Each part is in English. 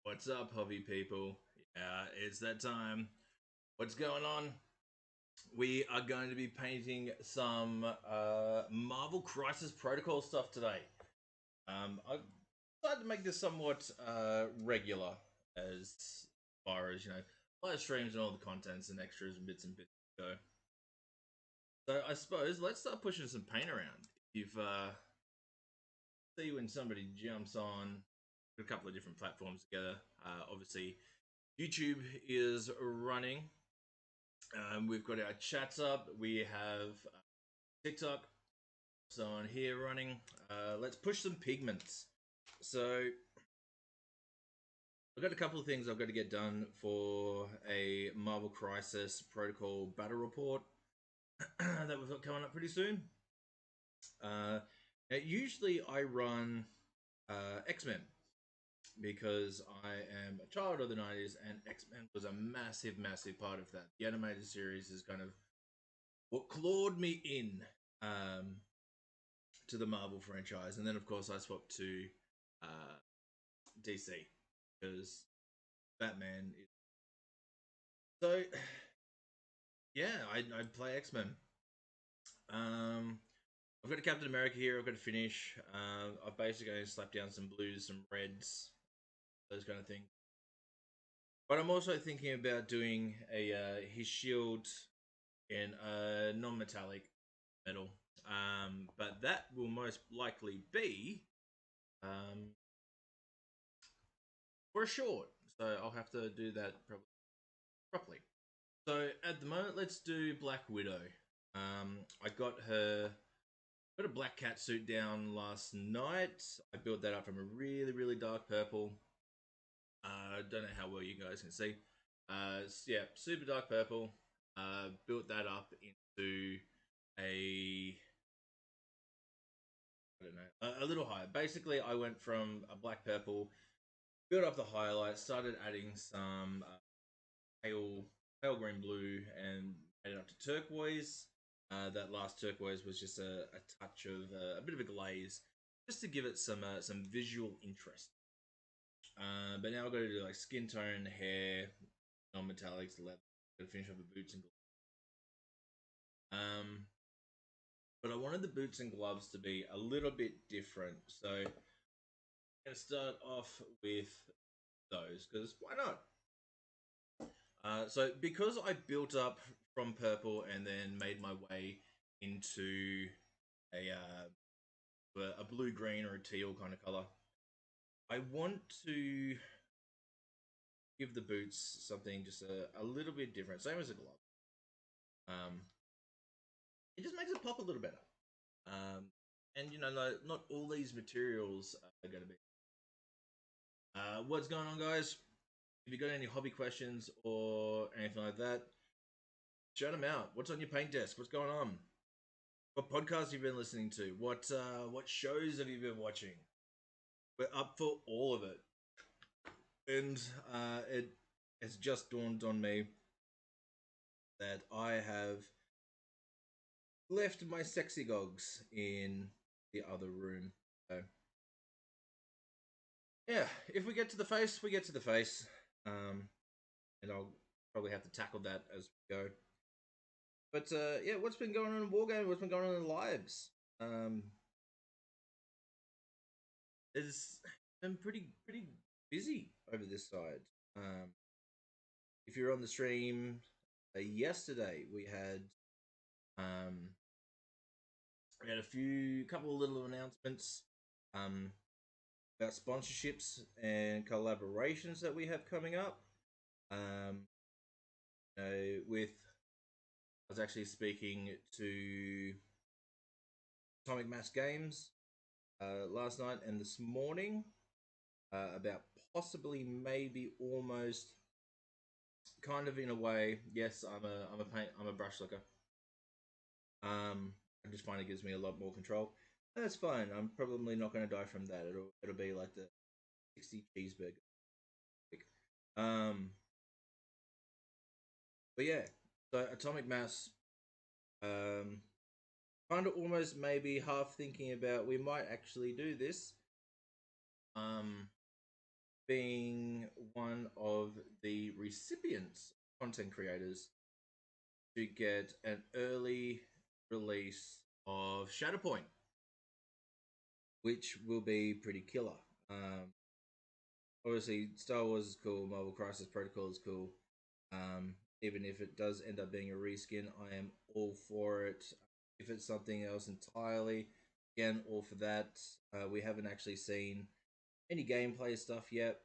What's up, hobby people? Yeah, it's that time. What's going on? We are going to be painting some Marvel Crisis Protocol stuff today. I decided to make this somewhat regular as far as, live streams and all the contents and extras and bits go. So I suppose let's start pushing some paint around. You've see when somebody jumps on a couple of different platforms together. Obviously, YouTube is running. We've got our chats up. We have TikTok. So on here running. Let's push some pigments. So I've got a couple of things I've got to get done for a Marvel Crisis Protocol battle report that we've got coming up pretty soon. Usually I run X-Men because I am a child of the 90s and X-Men was a massive part of that. The animated series is kind of what clawed me in to the Marvel franchise. And then, of course, I swapped to DC because Batman is. So, yeah, I play X-Men. I've got a Captain America here. I've got to finish. I've basically slapped down some blues, some reds, those kind of things. But I'm also thinking about doing his shield in a non-metallic metal. But that will most likely be for a short. So I'll have to do that properly. So at the moment, let's do Black Widow. I got a black cat suit down last night. I built that up from a really dark purple. Don't know how well you guys can see. Yeah, super dark purple. Built that up into a I don't know, a little higher. Basically, I went from a black purple, built up the highlights, started adding some pale green blue, and made it up to turquoise. That last turquoise was just a touch of a bit of a glaze, just to give it some visual interest. But now I've got to do like skin tone, hair, non-metallics, leather. Got to finish off the boots and gloves. But I wanted the boots and gloves to be a little bit different, so I'm gonna start off with those because why not? So because I built up from purple and then made my way into a blue green or a teal kind of color, I want to give the boots something just a little bit different, same as a glove. It just makes it pop a little better. And not all these materials are going to be. What's going on, guys? If you got any hobby questions or anything like that, shout them out. What's on your paint desk? What's going on? What podcasts have you been listening to? What shows have you been watching? We're up for all of it. And it has just dawned on me that I have left my sexy gogs in the other room. So, yeah, if we get to the face, we get to the face. And I'll probably have to tackle that as we go. But yeah, what's been going on in Wargaming? What's been going on in lives? It's been pretty busy over this side. If you're on the stream yesterday, we had a couple of little announcements about sponsorships and collaborations that we have coming up. With I was actually speaking to Atomic Mass Games last night and this morning about possibly, maybe, almost, kind of in a way. Yes, I'm a brush slicker. I just find it gives me a lot more control. And that's fine. I'm probably not going to die from that. It'll be like the 60 cheeseburger. But yeah, so Atomic Mass. Kind of almost maybe half thinking about we might actually do this. being one of the recipients, content creators, to get an early release of Shatterpoint, which will be pretty killer. Obviously, Star Wars is cool, Marvel Crisis Protocol is cool. Even if it does end up being a reskin, I am all for it. If it's something else entirely, again, all for that. We haven't actually seen any gameplay stuff yet,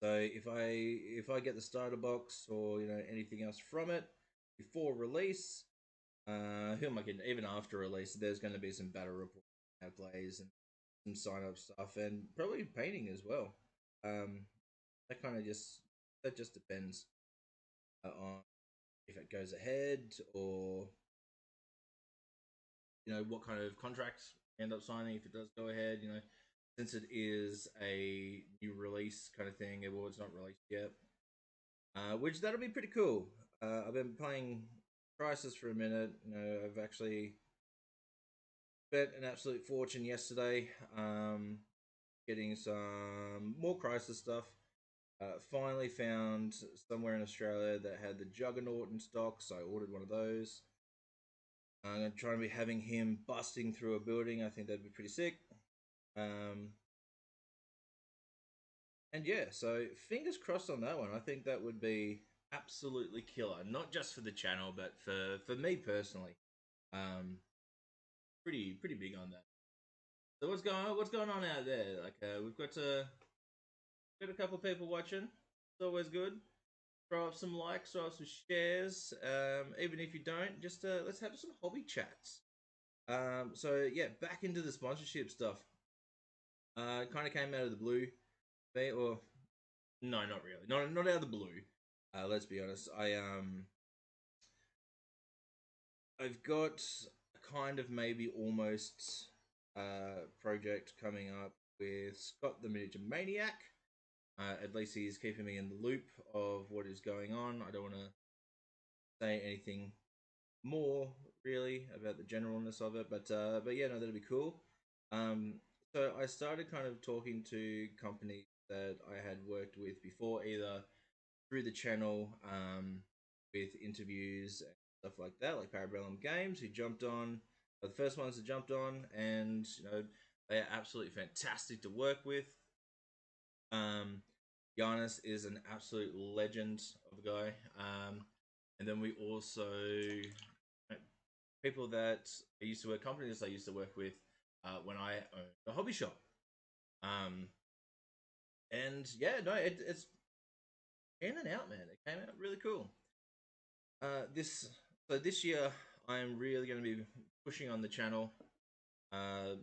so if I get the starter box or anything else from it before release, who am I kidding? Even after release, there's going to be some battle report plays and some sign up stuff, and probably painting as well. That kind of just depends on if it goes ahead, or what kind of contracts end up signing if it does go ahead. Since it is a new release kind of thing, well, it's not released yet, which that'll be pretty cool. I've been playing Crisis for a minute. I've actually spent an absolute fortune yesterday, getting some more Crisis stuff. Finally found somewhere in Australia that had the Juggernaut in stock, so I ordered one of those. I'm going to try and be having him busting through a building. I think that'd be pretty sick. And yeah, so fingers crossed on that one. I think that would be absolutely killer, not just for the channel, but for me personally. Pretty big on that. So what's going on out there? Like we've got a couple of people watching. It's always good. Throw up some likes, throw up some shares. Even if you don't, just let's have some hobby chats. So yeah, back into the sponsorship stuff. Kind of came out of the blue, or no, not really, not out of the blue. Let's be honest. I've got a kind of maybe almost project coming up with Scott the Miniature Maniac. At least he's keeping me in the loop of what is going on. I don't want to say anything more really about the generalness of it, but yeah, no, that'd be cool. So I started kind of talking to companies that I had worked with before, either through the channel, with interviews and stuff like that, like Parabellum Games, who jumped on, the first ones that jumped on, and they are absolutely fantastic to work with. Giannis is an absolute legend of a guy. And then we also people that I used to work companies I used to work with when I owned a hobby shop. And yeah, no, it's in and out, man. It came out really cool. This year I'm really going to be pushing on the channel. I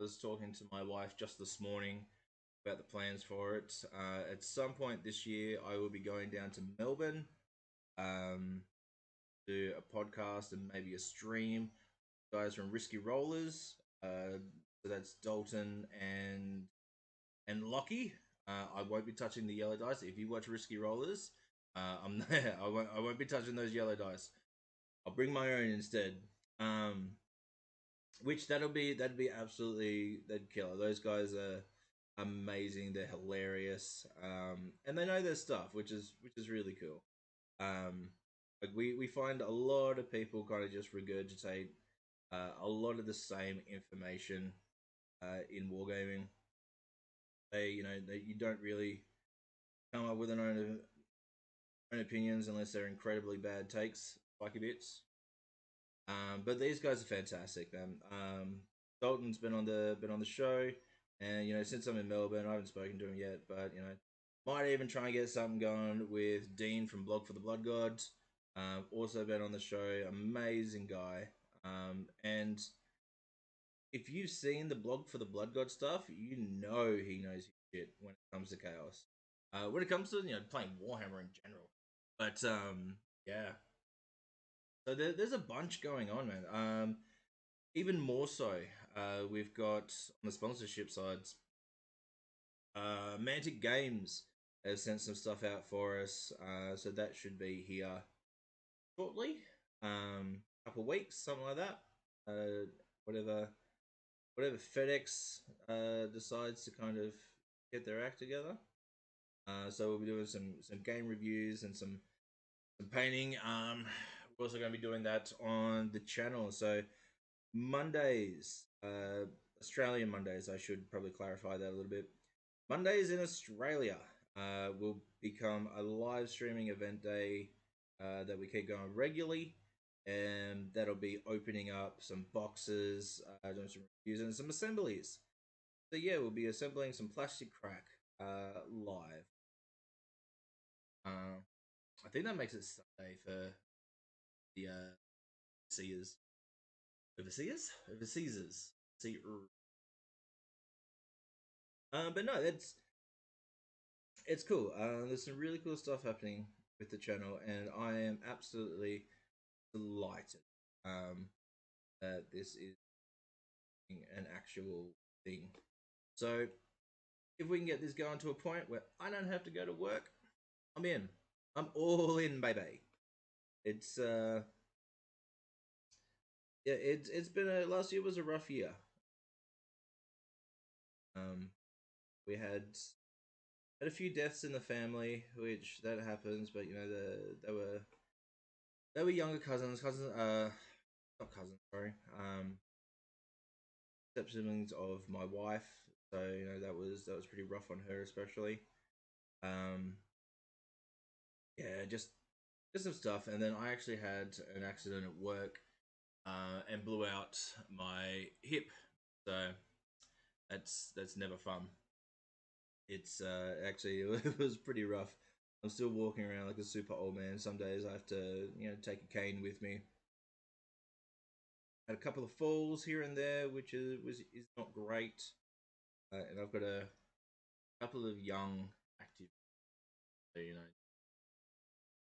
was talking to my wife just this morning about the plans for it. At some point this year, I will be going down to Melbourne, do a podcast and maybe a stream. Guys from Risky Rollers, so that's Dalton and Lockie. I won't be touching the yellow dice. If you watch Risky Rollers, I'm there. I won't be touching those yellow dice. I'll bring my own instead. Which that'd be absolutely, that'd killer. Those guys are amazing. They're hilarious, and they know their stuff, which is really cool. Like we find a lot of people kind of just regurgitate a lot of the same information in wargaming. You don't really come up with own opinions unless they're incredibly bad takes, like a bits. But these guys are fantastic, man. Dalton's been on the show, and since I'm in Melbourne, I haven't spoken to him yet. But might even try and get something going with Dean from Blog for the Blood Gods. Also been on the show, amazing guy. And if you've seen the Blog for the Blood God stuff, he knows his shit when it comes to chaos. When it comes to playing Warhammer in general, but yeah. So there's a bunch going on, man. Even more so, we've got on the sponsorship sides, Mantic Games have sent some stuff out for us, so that should be here shortly. Couple weeks, something like that. Whatever FedEx decides to kind of get their act together. So we'll be doing some game reviews and some painting. We're also going to be doing that on the channel. So Mondays, Australian Mondays. I should probably clarify that a little bit. Mondays in Australia will become a live streaming event day that we keep going regularly, and that'll be opening up some boxes, doing some reviews and some assemblies. So yeah, we'll be assembling some plastic crack live. I think that makes it Sunday for the seers, overseers, overseers. See, but no, it's cool. There's some really cool stuff happening with the channel, and I am absolutely delighted that this is an actual thing. So, if we can get this going to a point where I don't have to go to work, I'm in. I'm all in, baby. It's yeah, it's been a last year was a rough year. Um, we had a few deaths in the family, which that happens, but you know they were younger cousins, not cousins, sorry, step siblings of my wife. So you know that was pretty rough on her, especially. Um, yeah, just some stuff, and then I actually had an accident at work, and blew out my hip. So that's never fun. It's actually it was pretty rough. I'm still walking around like a super old man. Some days I have to, you know, take a cane with me. Had a couple of falls here and there, which is not great. And I've got a couple of young active, you know,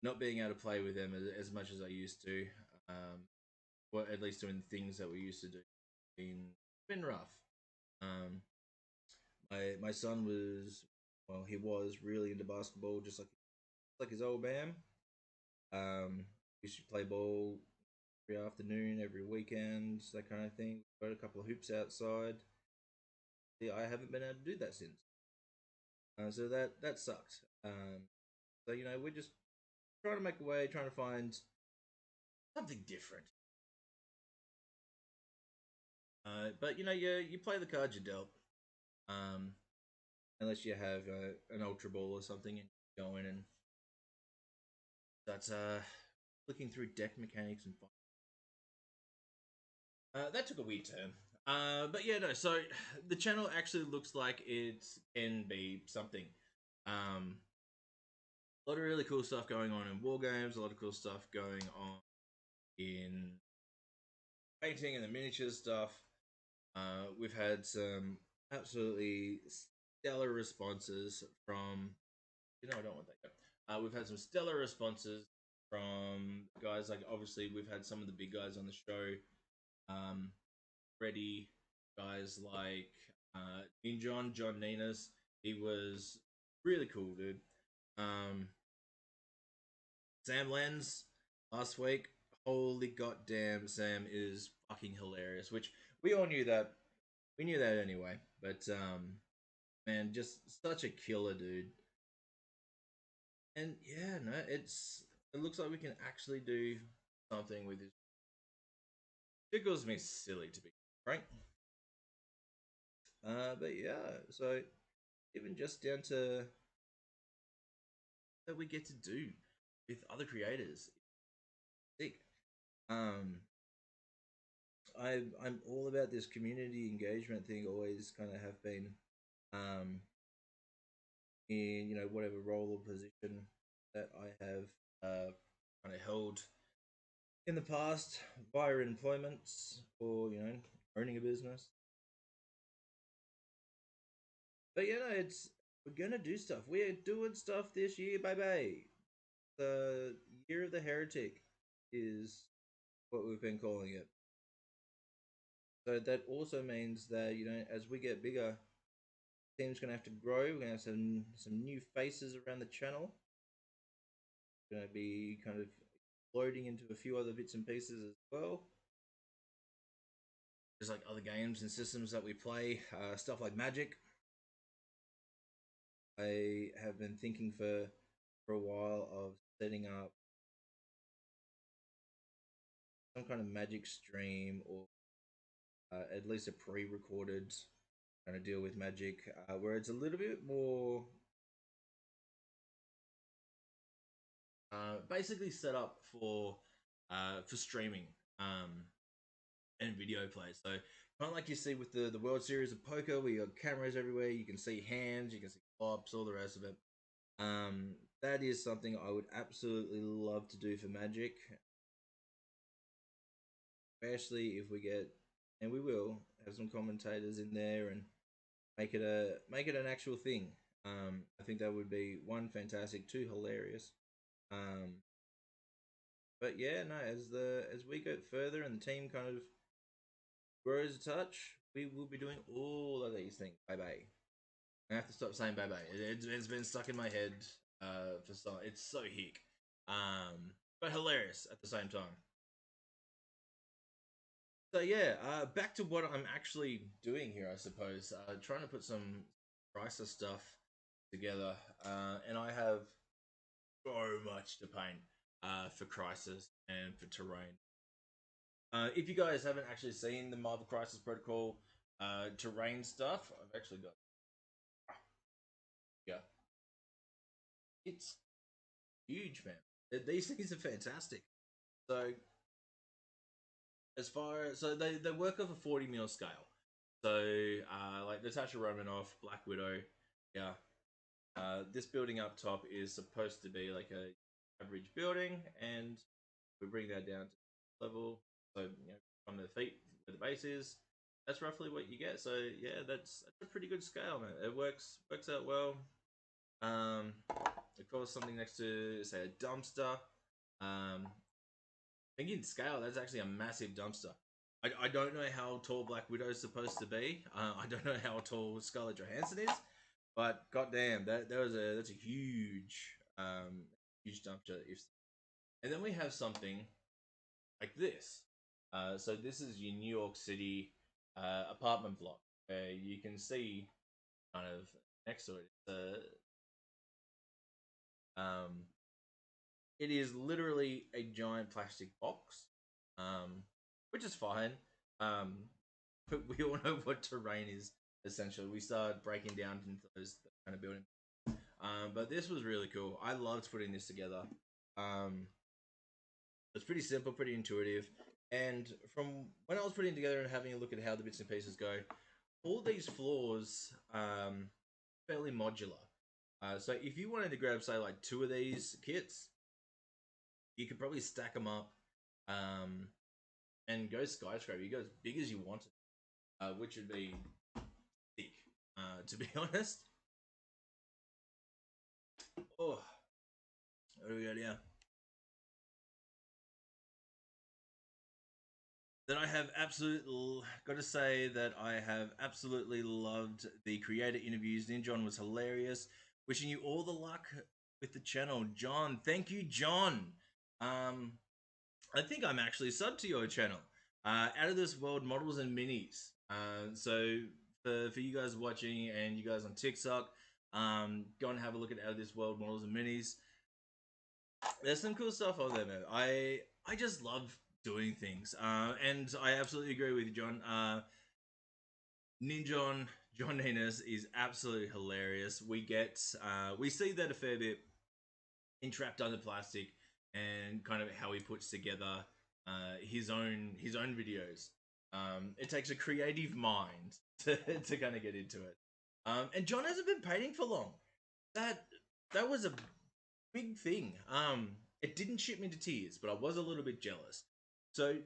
not being able to play with them as much as I used to. Or at least doing things that we used to do. Been rough. Um, my son was, well, he was really into basketball, just like his old man. We used to play ball every afternoon, every weekend, that kind of thing. Got a couple of hoops outside. Yeah, I haven't been able to do that since. So that sucked. So you know, we're just trying to make a way, trying to find something different. But you know, you play the cards you dealt. Um, unless you have an ultra ball or something, and you go in and that's looking through deck mechanics and that took a weird turn. But yeah, no. So the channel actually looks like it can be something. A lot of really cool stuff going on in war games. A lot of cool stuff going on in painting and the miniature stuff. We've had some absolutely stellar responses from. You know, I don't want that. We've had some stellar responses from guys like obviously we've had some of the big guys on the show. Um, Ready guys like John Ninas. He was really cool, dude. Um, Sam Lenz last week. Holy goddamn, Sam is fucking hilarious. Which we all knew that. We knew that anyway. But man, just such a killer, dude. And yeah, no, it looks like we can actually do something with this. Tickles me silly to be frank. But yeah, so even just down to that we get to do with other creators. Sick. Um, I'm all about this community engagement thing. Always kind of have been. Um, in you know whatever role or position that I have kind of held in the past via employments or you know owning a business. But you know it's we're gonna do stuff. We're doing stuff this year, baby. The year of the heretic is what we've been calling it. So that also means that you know, as we get bigger, team's gonna have to grow. We're gonna have some new faces around the channel. We're gonna be kind of loading into a few other bits and pieces as well. There's like other games and systems that we play, stuff like Magic. I have been thinking for a while of setting up some kind of magic stream, or at least a pre-recorded kind of deal with magic, where it's a little bit more basically set up for streaming and video play. So kind of like you see with the World Series of Poker, where you got cameras everywhere, you can see hands, you can see flops, all the rest of it. That is something I would absolutely love to do for Magic, especially if we get, and we will have some commentators in there and make it an actual thing. I think that would be one fantastic, two hilarious. Um, but yeah, no, as we go further and the team kind of grows a touch, we will be doing all of these things. Bye bye. I have to stop saying bye bye. It's been stuck in my head for so. It's so hick, but hilarious at the same time. So yeah, back to what I'm actually doing here, I suppose. Trying to put some crisis stuff together, and I have so much to paint for crisis and for terrain. If you guys haven't actually seen the Marvel Crisis Protocol terrain stuff, I've actually got, yeah, it's huge, man. These things are fantastic. So as far as, so they work off a 40 mil scale. So like Natasha Romanoff, Black Widow, yeah. This building up top is supposed to be like a average building, and we bring that down to level. So from the feet where the base is, that's roughly what you get. So yeah, that's a pretty good scale, man. It works out well. Of course, something next to say a dumpster. Thinking scale, that's actually a massive dumpster. I don't know how tall Black Widow is supposed to be. I don't know how tall Scarlett Johansson is, but goddamn, that's a huge dumpster. If and then we have something like this. So this is your New York City apartment block. You can see kind of next to it. Um, it is literally a giant plastic box, which is fine. But we all know what terrain is. Essentially, we start breaking down into those kind of building. But this was really cool. I loved putting this together. It's pretty simple, pretty intuitive. And from when I was putting together and having a look at how the bits and pieces go, all these floors fairly modular. So if you wanted to grab, say, like 2 of these kits, you could probably stack them up and go skyscraper. You go as big as you wanted, which would be thick, to be honest. Oh, what do we got here? That I have absolutely got to say that I have absolutely loved the creator interviews. Ninjon was hilarious. Wishing you all the luck with the channel, John. Thank you, John. I think I'm actually subbed to your channel. Out of this world models and minis. So for you guys watching and you guys on TikTok, go and have a look at Out of This World models and minis. There's some cool stuff on there, man. I just love doing things, and I absolutely agree with you, John. John Ninas is absolutely hilarious. We see that a fair bit in Trapped Under Plastic, and kind of how he puts together his own videos. It takes a creative mind to kind of get into it. And John hasn't been painting for long. That was a big thing. It didn't ship me to tears, but I was a little bit jealous. So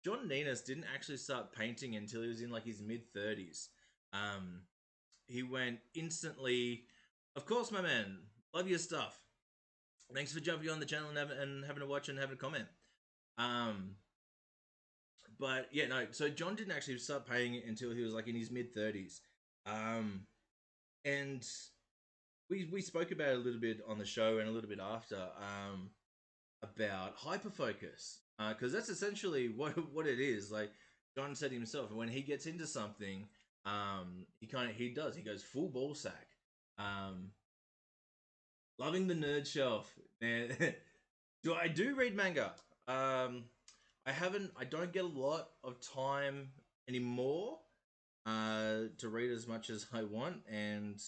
John Ninas didn't actually start painting until he was in like his mid-30s. He went instantly. Of course, my man, love your stuff. Thanks for jumping on the channel and having a watch and having a comment. But yeah, no. So John didn't actually start painting until he was like in his mid-30s. And we spoke about it a little bit on the show and a little bit after. About hyperfocus, because that's essentially what it is. Like John said himself, when he gets into something, he goes full ball sack. Loving the nerd shelf, man. I do read manga. Um, I haven't. I don't get a lot of time anymore to read as much as I want, and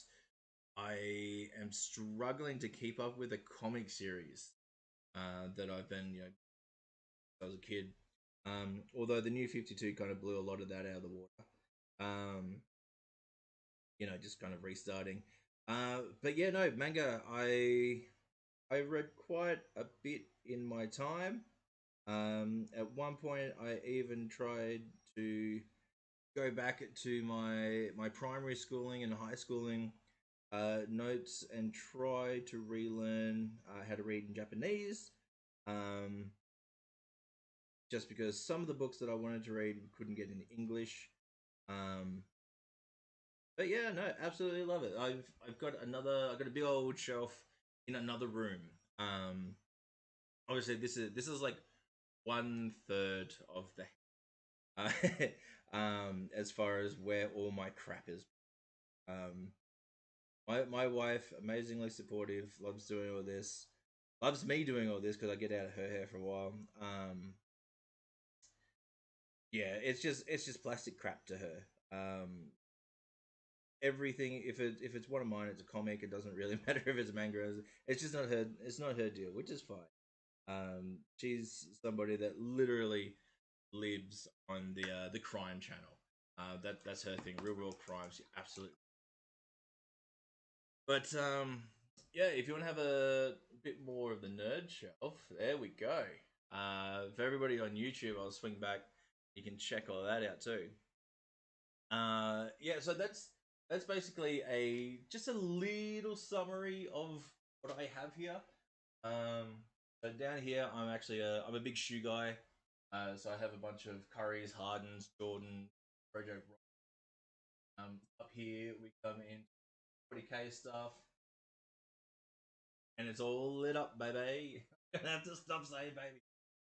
I am struggling to keep up with a comic series that I've been, as a kid. Although the new 52 kind of blew a lot of that out of the water. Um, just kind of restarting. But yeah, no manga. I read quite a bit in my time. At one point, I even tried to go back to my primary schooling and high schooling notes and try to relearn how to read in Japanese. Um, just because some of the books that I wanted to read couldn't get in English. Um, but yeah, no, absolutely love it. I've got a big old shelf in another room. Um, Obviously this is like 1/3 of the as far as where all my crap is. Um, my wife, amazingly supportive, loves doing all this, loves me doing all this because I get out of her hair for a while. Yeah, it's just plastic crap to her. Everything, if it's one of mine, it's a comic. It doesn't really matter if it's a manga. It's just not her. It's not her deal, which is fine. She's somebody that literally lives on the crime channel. That's her thing. Real world crimes. She absolutely. But yeah, if you want to have a bit more of the nerd shelf, there we go. For everybody on YouTube, I'll swing back. You can check all that out too. Yeah, so that's basically just a little summary of what I have here. So down here, I'm a big shoe guy. So I have a bunch of Currys, Hardens, Jordan, Rojo. Up here we come in 40k stuff, and it's all lit up, baby. I have to stop saying baby.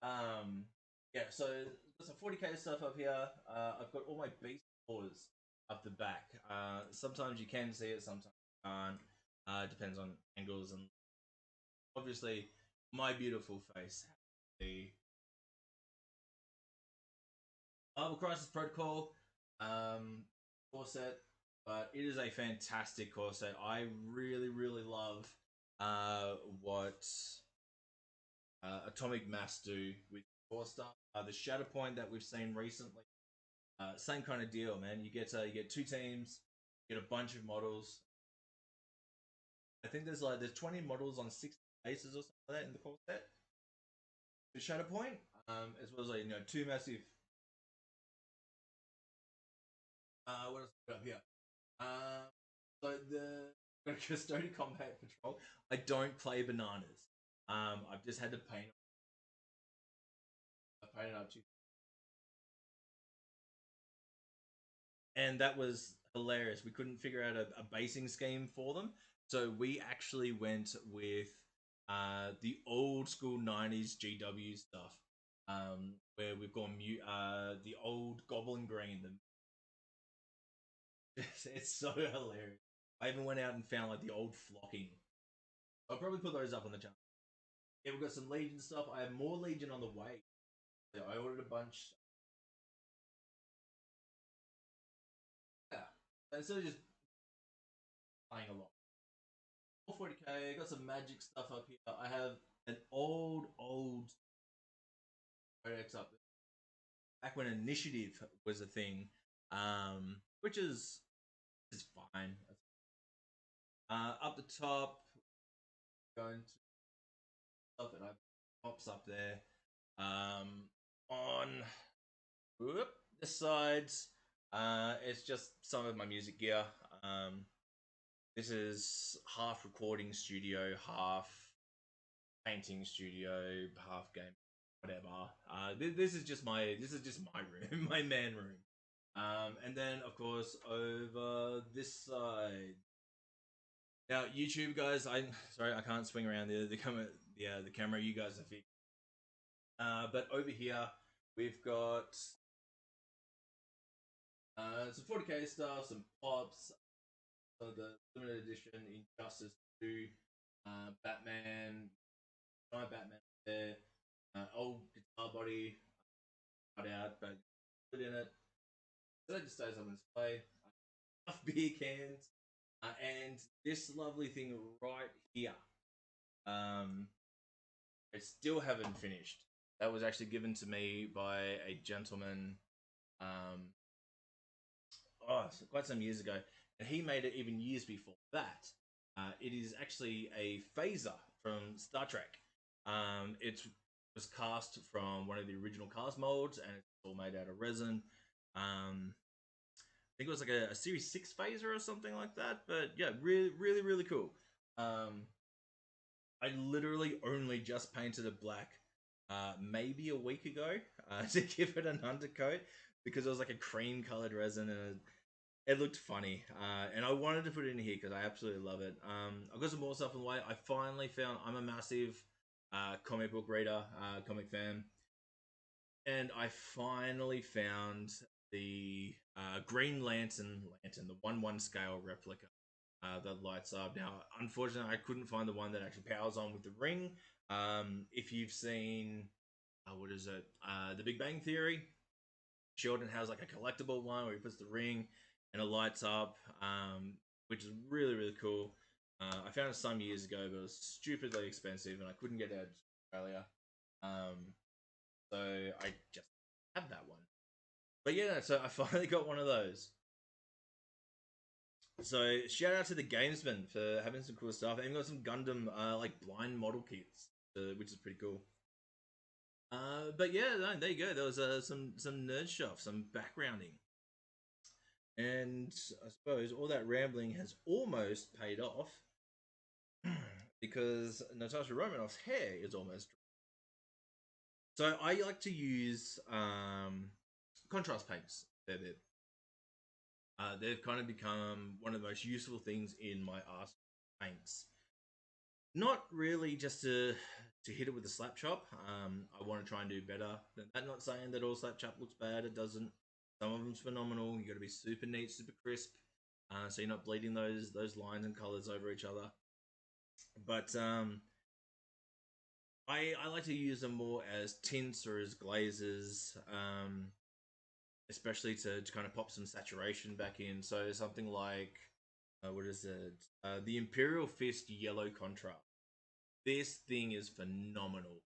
Um, yeah, so there's some 40k stuff up here. I've got all my beast paws up the back. Sometimes you can see it, sometimes you can't. Depends on angles and obviously my beautiful face. The Marvel Crisis Protocol core set, but it is a fantastic core set. I really, really love what Atomic Mass do with core stuff. The Shatterpoint that we've seen recently, same kind of deal, man. You get two teams, you get a bunch of models. I think there's 20 models on 60 bases or something like that in the core set. The Shatterpoint, as well as two massive. What else we got here? So the Custodian Combat Patrol. I don't play bananas. I've just had to paint. I painted up too, and that was hilarious. We couldn't figure out a basing scheme for them, so we actually went with the old school '90s GW stuff, where we've gone the old Goblin Green. It's so hilarious. I even went out and found like the old flocking. I'll probably put those up on the channel. Yeah, we've got some Legion stuff. I have more Legion on the way. Yeah, I ordered a bunch. Yeah, instead of just playing a lot. 40k. I got some magic stuff up here. I have an old codex up there. Back when Initiative was a thing, which is fine. Up the top, going to stuff that I pops up there. On whoop, the sides, it's just some of my music gear. This is half recording studio, half painting studio, half game, whatever. This is just my room, my man room. And then of course over this side. Now YouTube guys, I sorry I can't swing around the camera. The camera. You guys are fixed. But over here we've got some 40k stuff, some pops, the limited edition Injustice 2 Batman, giant Batman there, old guitar body cut out, but put in it. So it just stays on display. Enough beer cans, and this lovely thing right here. Um, I still haven't finished. That was actually given to me by a gentleman. Um, quite some years ago, and he made it even years before that. It is actually a phaser from Star Trek. It was cast from one of the original cast molds, and it's all made out of resin. I think it was like a Series 6 phaser or something like that. But yeah, really, really, really cool. I literally only just painted it black maybe a week ago to give it an undercoat because it was like a cream colored resin and it looked funny. And I wanted to put it in here because I absolutely love it. I've got some more stuff on the way. I finally found, I'm a massive comic book reader, comic fan, and I finally found the Green Lantern, the 1/1 scale replica that lights up. Now, unfortunately, I couldn't find the one that actually powers on with the ring. If you've seen, what is it, The Big Bang Theory, Sheldon has like a collectible one where he puts the ring and it lights up, which is really, really cool. I found it some years ago, but it was stupidly expensive and I couldn't get it out of Australia. So I just have that one. But yeah, so I finally got one of those. So shout out to the Gamesman for having some cool stuff. I even got some Gundam like blind model kits, which is pretty cool. But yeah, no, there you go. There was some nerd stuff, some backgrounding, and I suppose all that rambling has almost paid off because Natasha Romanoff's hair is almost. So I like to use contrast paints a fair bit. They've kind of become one of the most useful things in my arsenal paints. Not really just to hit it with a slap chop. I want to try and do better than that. Not saying that all slap chop looks bad. It doesn't. Some of them's phenomenal. You got to be super neat, super crisp, so you're not bleeding those lines and colors over each other. But I like to use them more as tints or as glazes, especially to kind of pop some saturation back in. So something like what is it? The Imperial Fist Yellow Contrast. This thing is phenomenal.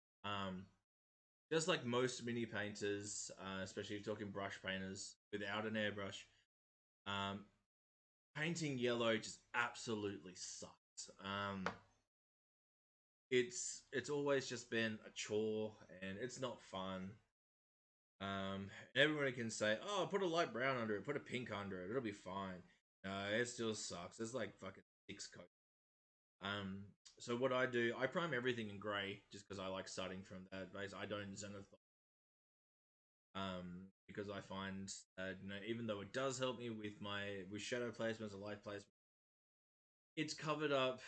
Just like most mini painters, especially if you're talking brush painters without an airbrush, um, painting yellow just absolutely sucks. It's always just been a chore and it's not fun. Everyone can say, "Oh, put a light brown under it, put a pink under it, it'll be fine." No, it still sucks. There's like fucking 6 coats. Um, so what I do, I prime everything in grey just because I like starting from that base. I don't zenith, because I find that even though it does help me with shadow placements and light placement, it's covered up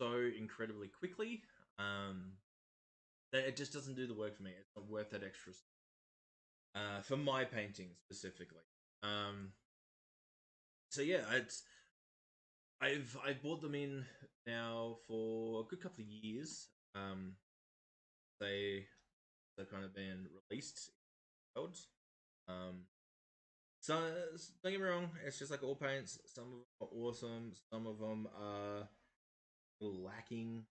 so incredibly quickly. That it just doesn't do the work for me. It's not worth that extra. For my painting specifically. Um, so yeah, I've bought them in now for a good couple of years. They they've kind of been released. Um, so don't get me wrong, it's just like all paints. Some of them are awesome. Some of them are a little lacking.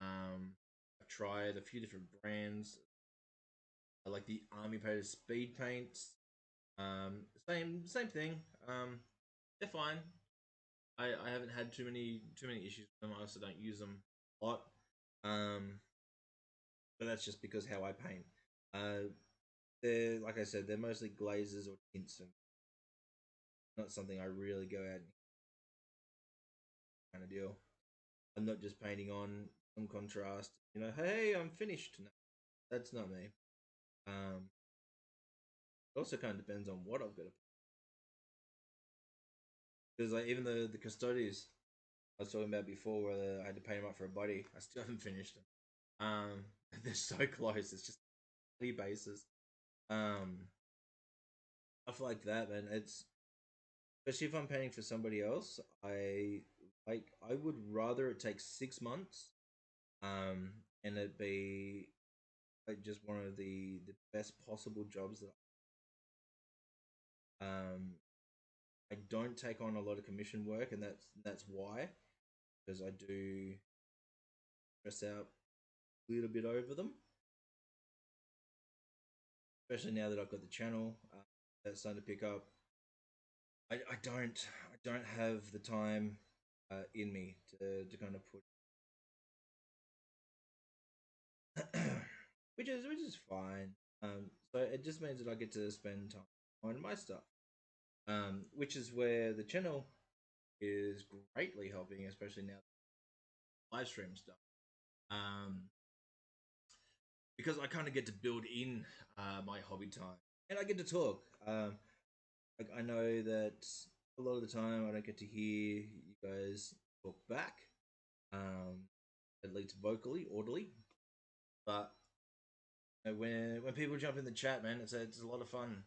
I've tried a few different brands. I like the Army Painted Speed paints. Same thing. They're fine. I haven't had too many issues with them. I also don't use them a lot. Um, but that's just because how I paint. They're like I said, they're mostly glazes or tints, and not something I really go out and kind of deal. I'm not just painting on some contrast. Hey, I'm finished. No, that's not me. It also kind of depends on what I've got to. Because like even the custodies I was talking about before, where I had to paint them up for a body, I still haven't finished them. They're so close. It's just bases. Um, Stuff like that, man. It's especially if I'm painting for somebody else. I would rather it take 6 months and it be like just one of the best possible jobs that I don't take on a lot of commission work, and that's why, because I do stress out a little bit over them, especially now that I've got the channel that's starting to pick up. I don't have the time in me to kind of put which is fine. So it just means that I get to spend time on my stuff, which is where the channel is greatly helping, especially now live stream stuff. Because I kind of get to build in my hobby time, and I get to talk. Like I know that a lot of the time I don't get to hear you guys talk back, um, at least vocally, audibly. But when people jump in the chat, man, it's a lot of fun.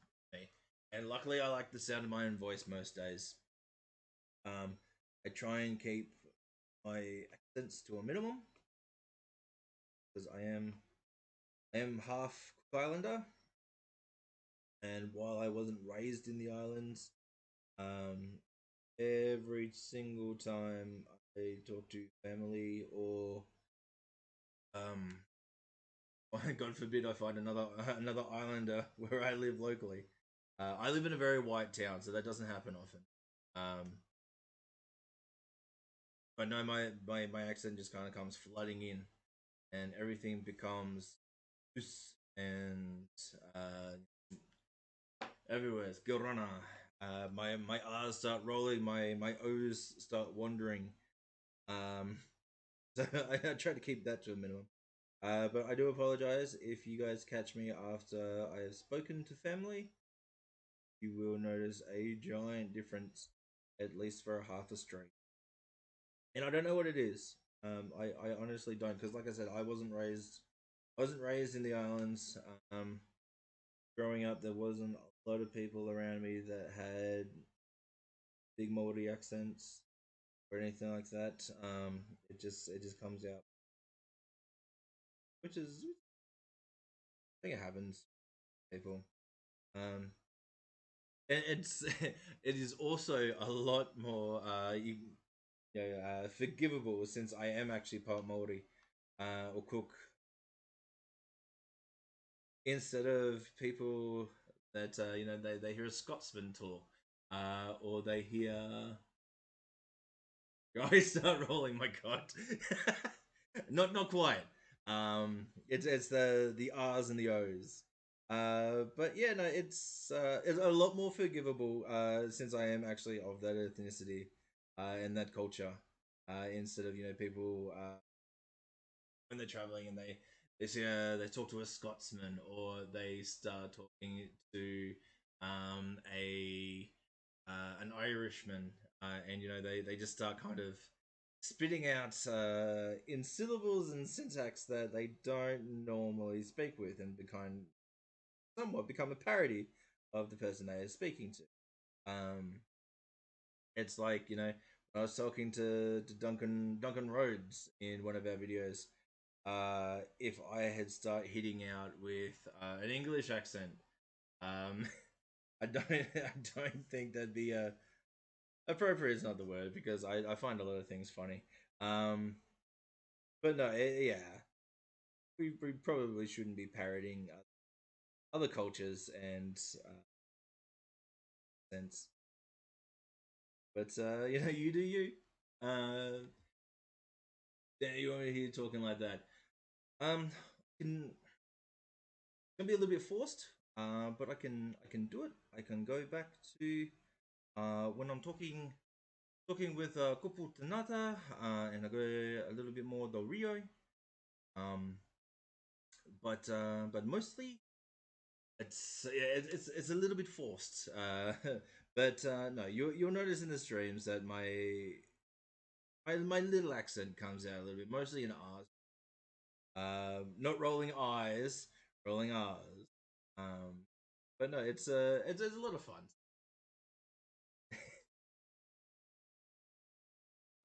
And luckily, I like the sound of my own voice most days. I try and keep my accents to a minimum because I am half Cook Islander, and while I wasn't raised in the islands, um, every single time I talk to family or um, God forbid I find another islander where I live locally. I live in a very white town, so that doesn't happen often. But no, my accent just kind of comes flooding in, and everything becomes loose and everywhere. Girona. My R's start rolling, my O's start wandering. Um, so I try to keep that to a minimum. But I do apologize if you guys catch me after I have spoken to family. You will notice a giant difference, at least for half a stream. And I don't know what it is. I honestly don't, because like I said, I wasn't raised in the islands. Growing up, there wasn't a lot of people around me that had big Maori accents or anything like that. It just comes out, which is I think it happens, people. Um, and it's it is also a lot more forgivable since I am actually part Maori or Cook, instead of people that they hear a Scotsman talk, or they hear guys start rolling. My God, not quite. It's the R's and the O's. But yeah, no, it's a lot more forgivable since I am actually of that ethnicity and that culture. Instead of people when they're traveling and they talk to a Scotsman, or they start talking to a an Irishman, and they just start kind of spitting out in syllables and syntax that they don't normally speak with, and somewhat become a parody of the person they are speaking to. It's like I was talking to Duncan Rhodes in one of our videos. If I had start hitting out with an English accent, um, I don't think that'd be appropriate. Is not the word, because I find a lot of things funny. But no, yeah, we probably shouldn't be parodying other cultures and sense. But you do you. Yeah, you want me to hear you talking like that? Can be a little bit forced, but I can do it. I can go back to when I'm talking with Kupu Tanata, and I go a little bit more do Rio. Um, but mostly it's a little bit forced. But no, you'll notice in the streams that my little accent comes out a little bit, mostly in R's. Not rolling I's, rolling R's. Um, but no, it's a lot of fun.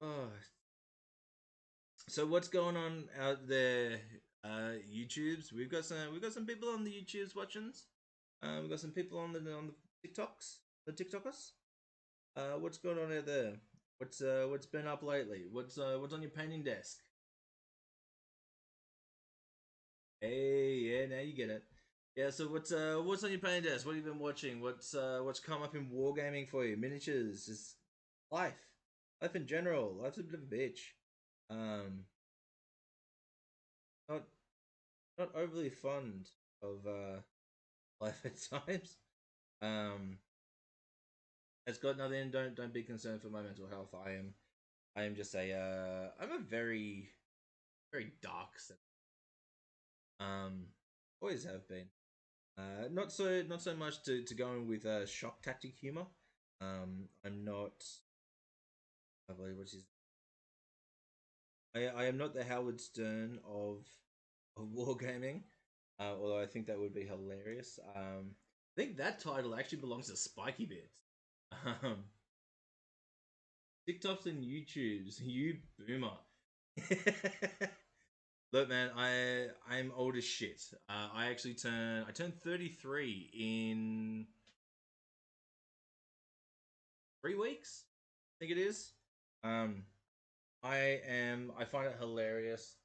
Oh, So what's going on out there, YouTubes? We've got some people on the YouTubes watching. We've got some people on the TikTokers. What's going on out there? What's been up lately? What's on your painting desk? Hey, yeah, now you get it. Yeah, so what's on your painting desk? What have you been watching? What's come up in wargaming for you? Miniatures, just life, life in general. Life's a bit of a bitch. Um, not not overly fond of life at times. Um, it's got nothing. Don't be concerned for my mental health. I am just I'm a very dark. Um, always have been. Not so much to go in with shock tactic humor. I'm not. I believe what's his. I am not the Howard Stern of wargaming. Although I think that would be hilarious. I think that title actually belongs to Spiky Bits. Um, TikToks and YouTubes, you boomer. Look, man, I'm old as shit. I turned 33 in 3 weeks. I think it is. Um, I find it hilarious.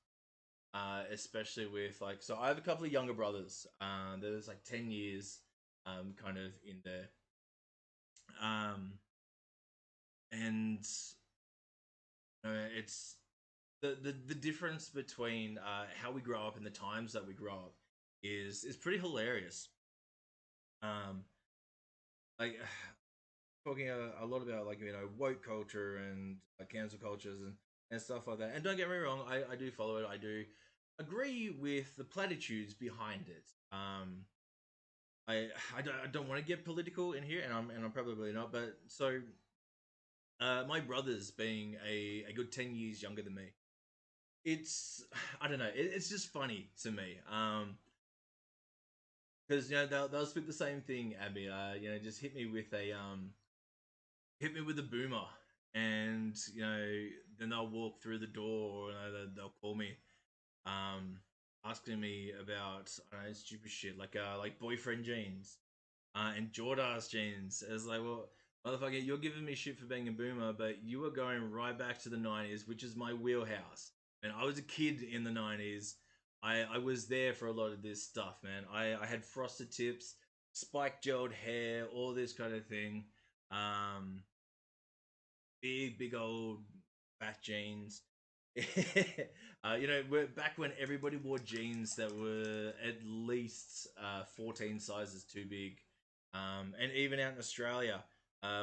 Especially with like, so I have a couple of younger brothers. There's like 10 years, kind of in there. Um, and it's the difference between how we grow up and the times that we grow up is pretty hilarious. Um, like talking a lot about like woke culture and cancel cultures and stuff like that. And don't get me wrong, I do follow it. I do agree with the platitudes behind it. I don't want to get political in here, and I'm probably not. But so my brother's being a good 10 years younger than me. It's I don't know. It's just funny to me. Because they'll spit the same thing at me. Just hit me with a boomer, and then they'll walk through the door, or they'll call me, um, asking me about I don't know, stupid shit like boyfriend jeans, and Jorda's jeans. It's like, well, motherfucker, you're giving me shit for being a boomer, but you are going right back to the '90s, which is my wheelhouse. And I was a kid in the '90s. I was there for a lot of this stuff, man. I had frosted tips, spiked gelled hair, all this kind of thing. Um, big old fat jeans. We're back when everybody wore jeans that were at least 14 sizes too big. And even out in Australia,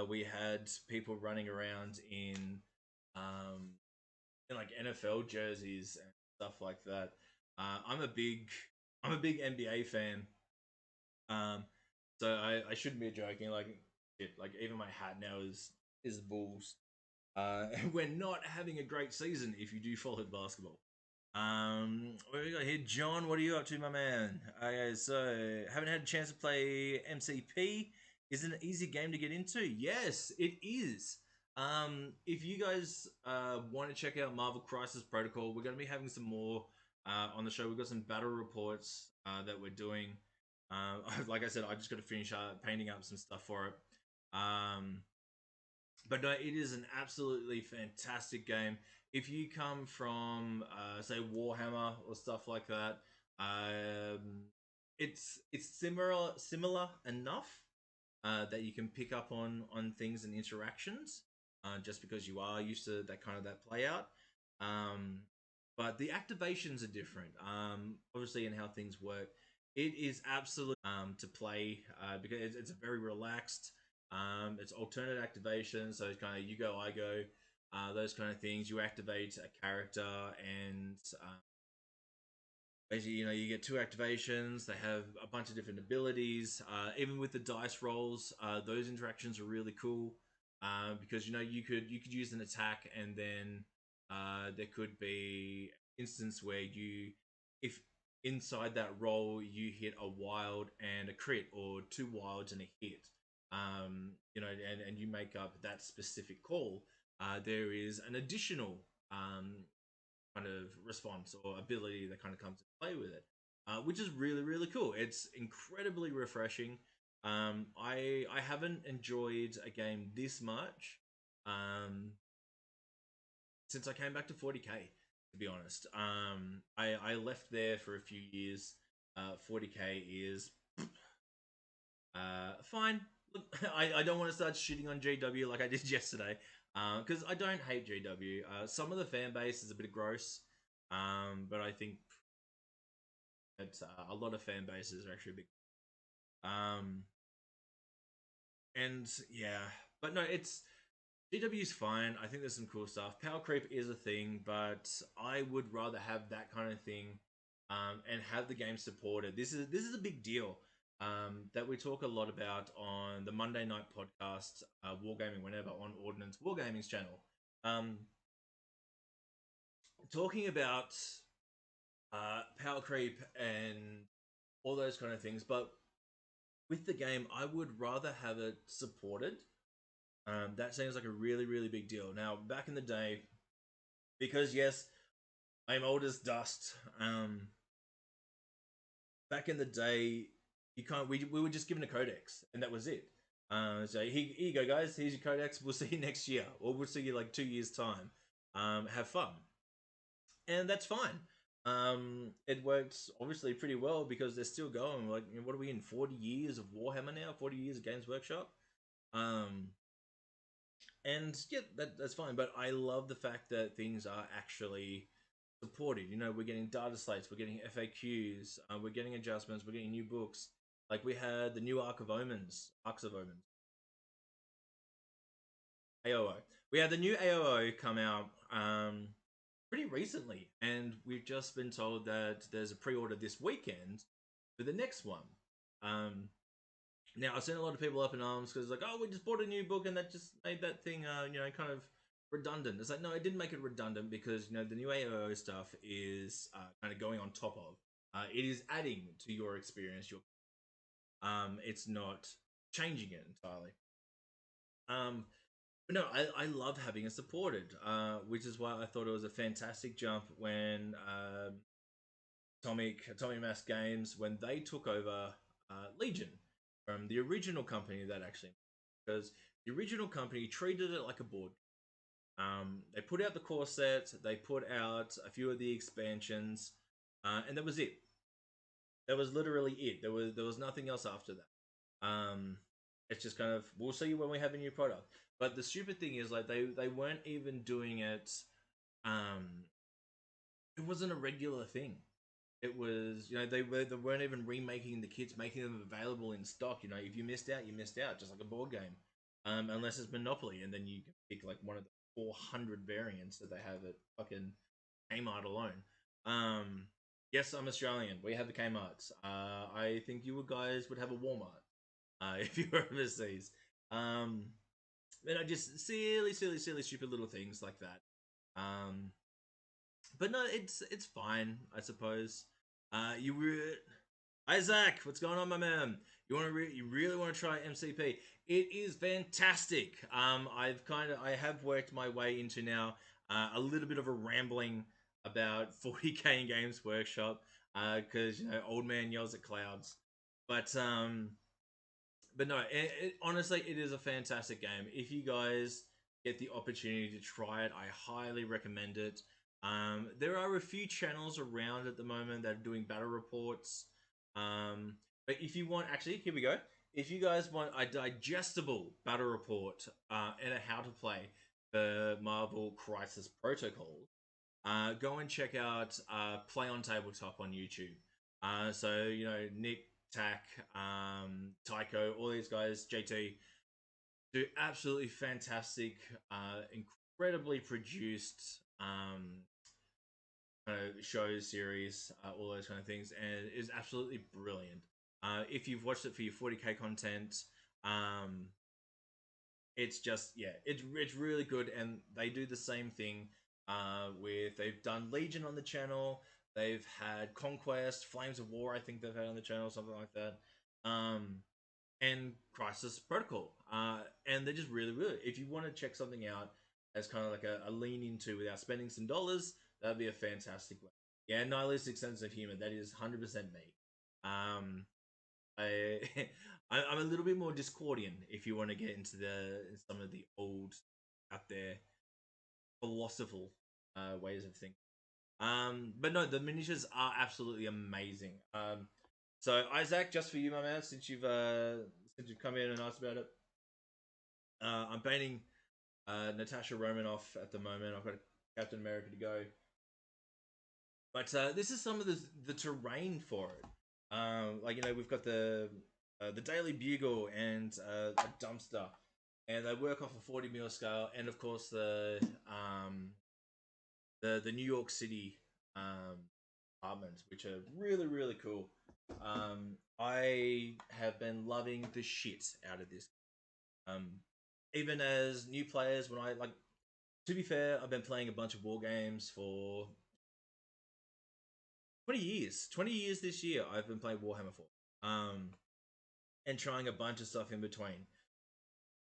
we had people running around um, in like NFL jerseys and stuff like that. I'm a big NBA fan. Um, so I shouldn't be joking. Like shit, like even my hat now is the Bulls. And we're not having a great season if you do follow basketball. What we got here, John? What are you up to, my man? Okay, so haven't had a chance to play MCP. Is it an easy game to get into? Yes, it is. If you guys want to check out Marvel Crisis Protocol, we're going to be having some more on the show. We've got some battle reports that we're doing. Like I said, I just got to finish painting up some stuff for it. But no, it is an absolutely fantastic game. If you come from, say, Warhammer or stuff like that, it's similar enough that you can pick up on things and interactions, just because you are used to that play out. Um, but the activations are different, obviously, in how things work. It is absolutely to play because it's a very relaxed. It's alternate activation, so it's kind of you go, I go, those kind of things. You activate a character, and basically, you get two activations. They have a bunch of different abilities. Even with the dice rolls, those interactions are really cool because you could use an attack, and then there could be an instance where if inside that roll you hit a wild and a crit, or two wilds and a hit, and you make up that specific call. There is an additional kind of response or ability that kind of comes to play with it, which is really really cool. It's incredibly refreshing. I haven't enjoyed a game this much since I came back to 40k. To be honest, I left there for a few years. 40k is fine. Look, I don't want to start shitting on GW like I did yesterday, because I don't hate GW. Some of the fan base is a bit gross, but I think it's a lot of fan bases are actually a bit. Um, and yeah, but no, it's GW is fine. I think there's some cool stuff. Power creep is a thing, but I would rather have that kind of thing, and have the game supported. This is a big deal, that we talk a lot about on the Monday night podcast, Wargaming Whenever, on Ordnance Wargaming's channel. Um, Talking about power creep and all those kind of things, but with the game, I would rather have it supported. That seems like a really, really big deal. Now, back in the day, because yes, I'm old as dust. Back in the day, you can't. We were just given a codex, and that was it. So here you go, guys. Here's your codex. We'll see you next year, or we'll see you like 2 years time. Have fun, and that's fine. It works obviously pretty well because they're still going. Like, what are we in? 40 years of Warhammer now. 40 years of Games Workshop. Um, and yeah, that's fine. But I love the fact that things are actually supported. You know, we're getting data slates, we're getting FAQs, we're getting adjustments, we're getting new books. Like we had the new Arcs of Omens, AOO. We had the new AOO come out pretty recently, and we've just been told that there's a pre-order this weekend for the next one. Um, Now I've seen a lot of people up in arms because like, oh, we just bought a new book and that just made that thing, kind of redundant. It's like, no, it didn't make it redundant because the new AOO stuff is kind of going on top of. It is adding to your experience. It's not changing it entirely. But no, I love having it supported, which is why I thought it was a fantastic jump when Atomic Mass Games, when they took over Legion from the original company that actually, because the original company treated it like a board. They put out the core set, they put out a few of the expansions, and that was it. That was literally it. There was nothing else after that. It's just kind of, we'll see you when we have a new product. But the stupid thing is, like, they weren't even doing it. Um, it wasn't a regular thing. It was, they weren't even remaking the kits, making them available in stock. If you missed out, you missed out, just like a board game. Unless it's Monopoly, and then you can pick like one of the 400 variants that they have at fucking Kmart alone. Yes, I'm Australian. We have the Kmarts. I think you guys would have a Walmart if you were overseas. Just silly, silly, silly, stupid little things like that. But no, it's fine, I suppose. You were Isaac. What's going on, my man? You really want to try MCP? It is fantastic. I have worked my way into now a little bit of a rambling about 40k in Games Workshop because old man yells at clouds, but no, honestly, it is a fantastic game. If you guys get the opportunity to try it, I highly recommend it. There are a few channels around at the moment that are doing battle reports. But if you want, actually, here we go. If you guys want a digestible battle report and a how to play the Marvel Crisis Protocol, go and check out Play on Tabletop on YouTube. Nick, Tack, Tycho, all these guys, JT, do absolutely fantastic, incredibly produced kind of shows, series, all those kind of things, and it is absolutely brilliant. If you've watched it for your 40k content, it's just it's really good, and they do the same thing they've done Legion on the channel. They've had Conquest, Flames of War, I think they've had on the channel, something like that. And Crisis Protocol. And they're just really, really. If you want to check something out as kind of like a lean into without spending some dollars, That'd be a fantastic one. Yeah, nihilistic sense of humor. That is 100% me. I I'm a little bit more Discordian if you want to get into some of the old out there philosophical ways of thinking. But no, the miniatures are absolutely amazing. So Isaac, just for you, my man, since you've come in and asked about it, I'm painting Natasha Romanoff at the moment. I've got Captain America to go, but this is some of the terrain for it. Like we've got the Daily Bugle and a dumpster, and they work off a 40 mil scale, and of course the New York City apartments, which are really really cool. I have been loving the shit out of this. Um, Even as new players, when I like, to be fair, I've been playing a bunch of war games for 20 years. 20 years this year. I've been playing Warhammer for, and trying a bunch of stuff in between.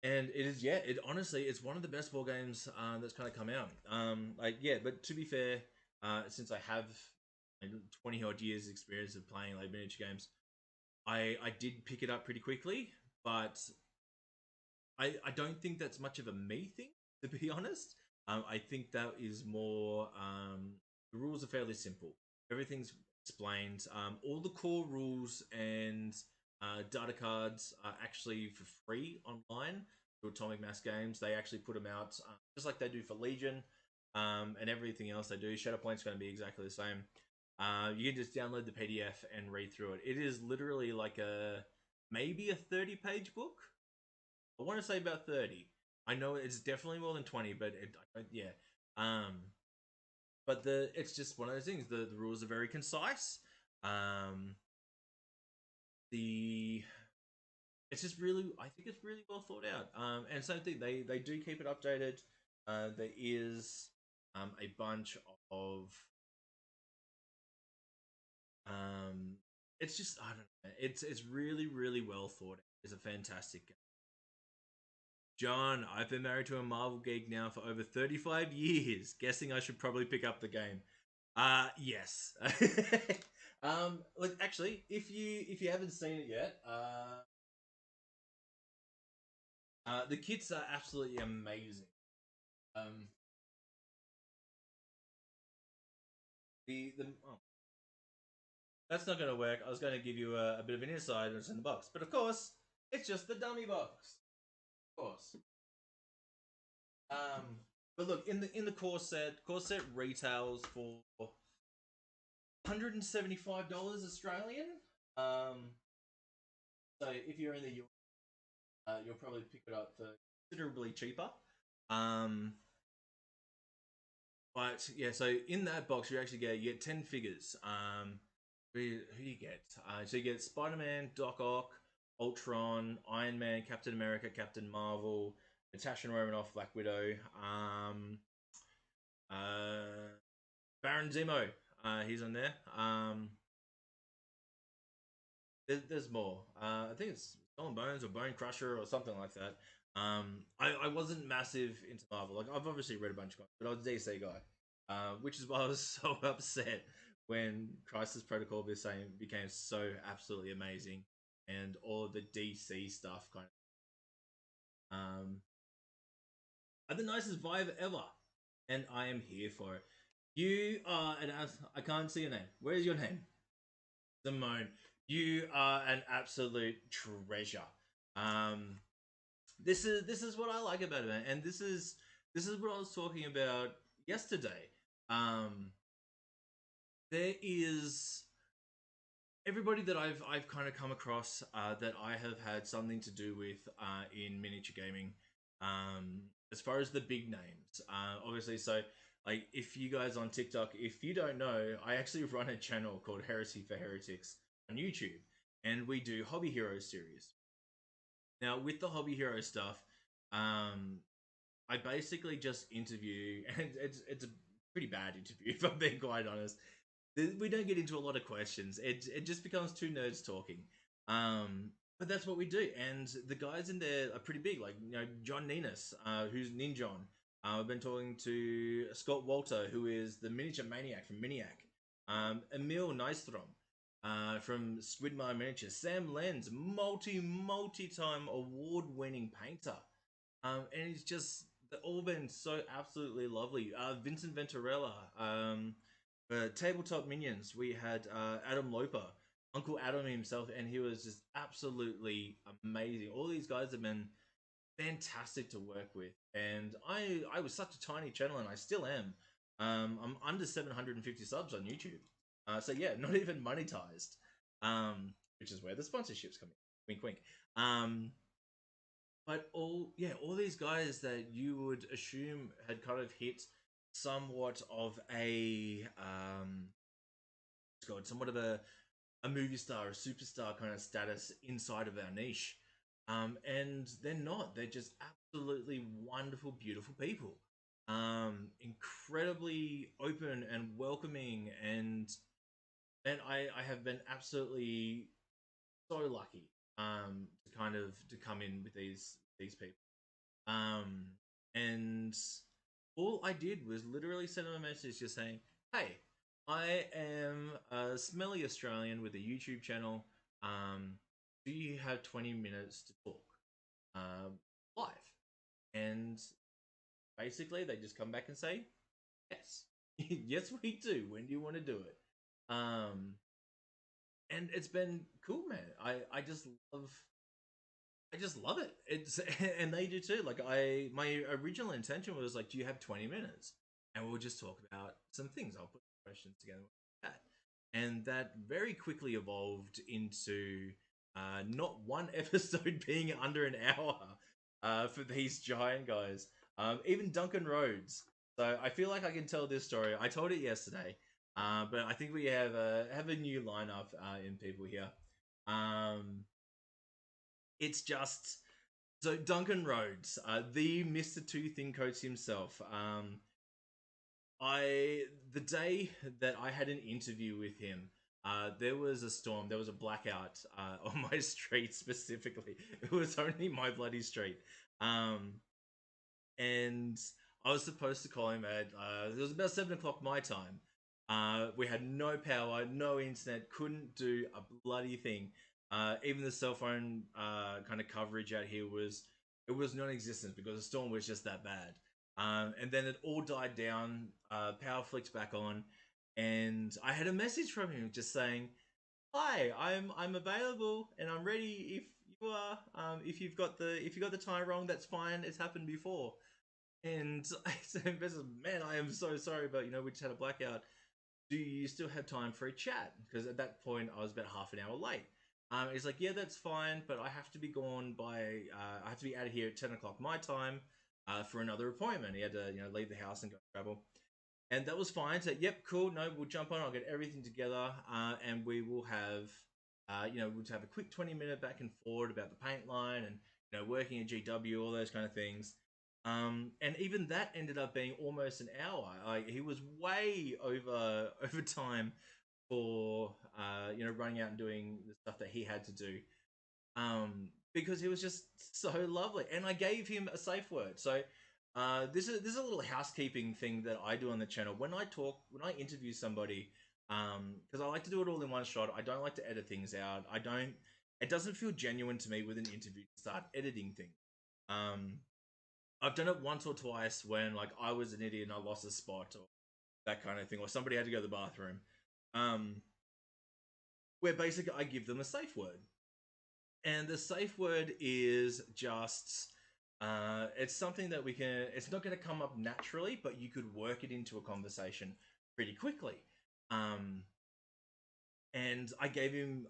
And it is, yeah, it honestly, it's one of the best war games that's kind of come out. But to be fair, since I have 20 odd years experience of playing like miniature games, I did pick it up pretty quickly, but I don't think that's much of a me thing, to be honest. I think that is more the rules are fairly simple. Everything's explained. All the core rules and data cards are actually for free online for Atomic Mass Games. They actually put them out just like they do for Legion and everything else they do. Shatterpoint's going to be exactly the same. You can just download the PDF and read through it. It is literally like maybe a 30-page book. I want to say about 30. I know it's definitely more than 20, but yeah. But it's just one of those things. The rules are very concise. The It's just really, I think it's really well thought out. And same thing, they do keep it updated. There is a bunch of it's just, I don't know. It's really really well thought. It's a fantastic game. John, I've been married to a Marvel geek now for over 35 years. Guessing I should probably pick up the game. Yes. Look, actually, if you haven't seen it yet, the kits are absolutely amazing. Um, the oh, that's not going to work. I was going to give you a bit of an insight what's in the box, but of course, it's just the dummy box. Of course. Um, but look, in the core set retails for $175 Australian. Um, so if you're in the US, you'll probably pick it up for considerably cheaper. Um, but yeah, so in that box you actually you get 10 figures. Who do you get? So you get Spider-Man, Doc Ock, Ultron, Iron Man, Captain America, Captain Marvel, Natasha Romanoff, Black Widow, uh, Baron Zemo. He's on there. There's more. I think it's Skull and Bones or Bone Crusher or something like that. I wasn't massive into Marvel. Like I've obviously read a bunch of comics, but I was a DC guy, which is why I was so upset when Crisis Protocol became so absolutely amazing, and all of the DC stuff kind are the nicest vibe ever, and I am here for it. You are an I can't see your name. Where's your name? Simone. You are an absolute treasure. Um, this is what I like about it, man. And this is what I was talking about yesterday. Um, there is everybody that I've kind of come across that I have had something to do with in miniature gaming. As far as the big names, obviously, so like if you guys on TikTok, if you don't know, I actually run a channel called Heresy for Heretics on YouTube, and we do Hobby Hero series. Now, with the Hobby Hero stuff, I basically just interview, and it's a pretty bad interview if I'm being quite honest. We don't get into a lot of questions. It just becomes two nerds talking. But that's what we do, and the guys in there are pretty big. Like John Ninus, who's Ninjon. I've been talking to Scott Walter, who is the miniature maniac from Miniac. Emil Nystrom from Squidmire Miniatures. Sam Lenz, multi-time award-winning painter. And he's just they've all been so absolutely lovely. Vincent Venturella, Tabletop Minions. We had Adam Loper, Uncle Adam himself, and he was just absolutely amazing. All these guys have been fantastic to work with, and I was such a tiny channel, and I still am. I'm under 750 subs on YouTube, so yeah, not even monetized, which is where the sponsorships come in. Wink, wink. But all these guys that you would assume had kind of hit somewhat of a somewhat of a movie star, a superstar kind of status inside of our niche. And they're not. They're just absolutely wonderful, beautiful people. Incredibly open and welcoming, and I have been absolutely so lucky to kind of to come in with these people. Um, and all I did was literally send them a message just saying, "Hey, I am a smelly Australian with a YouTube channel. Um, do you have 20 minutes to talk live?" And basically, they just come back and say, "Yes, yes, we do. When do you want to do it?" Um, and it's been cool, man. I I just love it. It's and they do too. Like my original intention was like, do you have 20 minutes? And we'll just talk about some things. I'll put questions together with that. And that very quickly evolved into not one episode being under an hour for these giant guys. Even Duncan Rhodes. So I feel like I can tell this story. I told it yesterday, but I think we have a new lineup in people here. Um, it's just so Duncan Rhodes, the Mister Two Thin Coats himself. I the day that I had an interview with him, there was a storm. There was a blackout on my street specifically. It was only my bloody street, um, and I was supposed to call him at. It was about 7 o'clock my time. We had no power, no internet, couldn't do a bloody thing. Even the cell phone kind of coverage out here was non-existent because the storm was just that bad. And then it all died down. Power flicked back on, and I had a message from him just saying, "Hi, I'm available and I'm ready if you are. If you got the time wrong, that's fine. It's happened before." And I said, "Man, I am so sorry, but we just had a blackout. Do you still have time for a chat?" Because at that point, I was about half an hour late. He's like, "Yeah, that's fine, but I have to be gone by. I have to be out of here at 10 o'clock my time for another appointment." He had to, leave the house and go travel, and that was fine. So, yep, cool. No, we'll jump on. I'll get everything together, and we will have, we'll have a quick 20-minute back and forward about the paint line and working at GW, all those kind of things. And even that ended up being almost an hour. Like he was way over time for running out and doing the stuff that he had to do. Because he was just so lovely, and I gave him a safe word. So this is a little housekeeping thing that I do on the channel when I interview somebody. Because I like to do it all in one shot. I don't like to edit things out. I don't. It doesn't feel genuine to me with an interview to start editing things. Um, I've done it once or twice when like I was an idiot and I lost a spot or that kind of thing, or somebody had to go to the bathroom. Um, where basically I give them a safe word, and the safe word is just it's something that we can. It's not going to come up naturally, but you could work it into a conversation pretty quickly. Um, and I gave him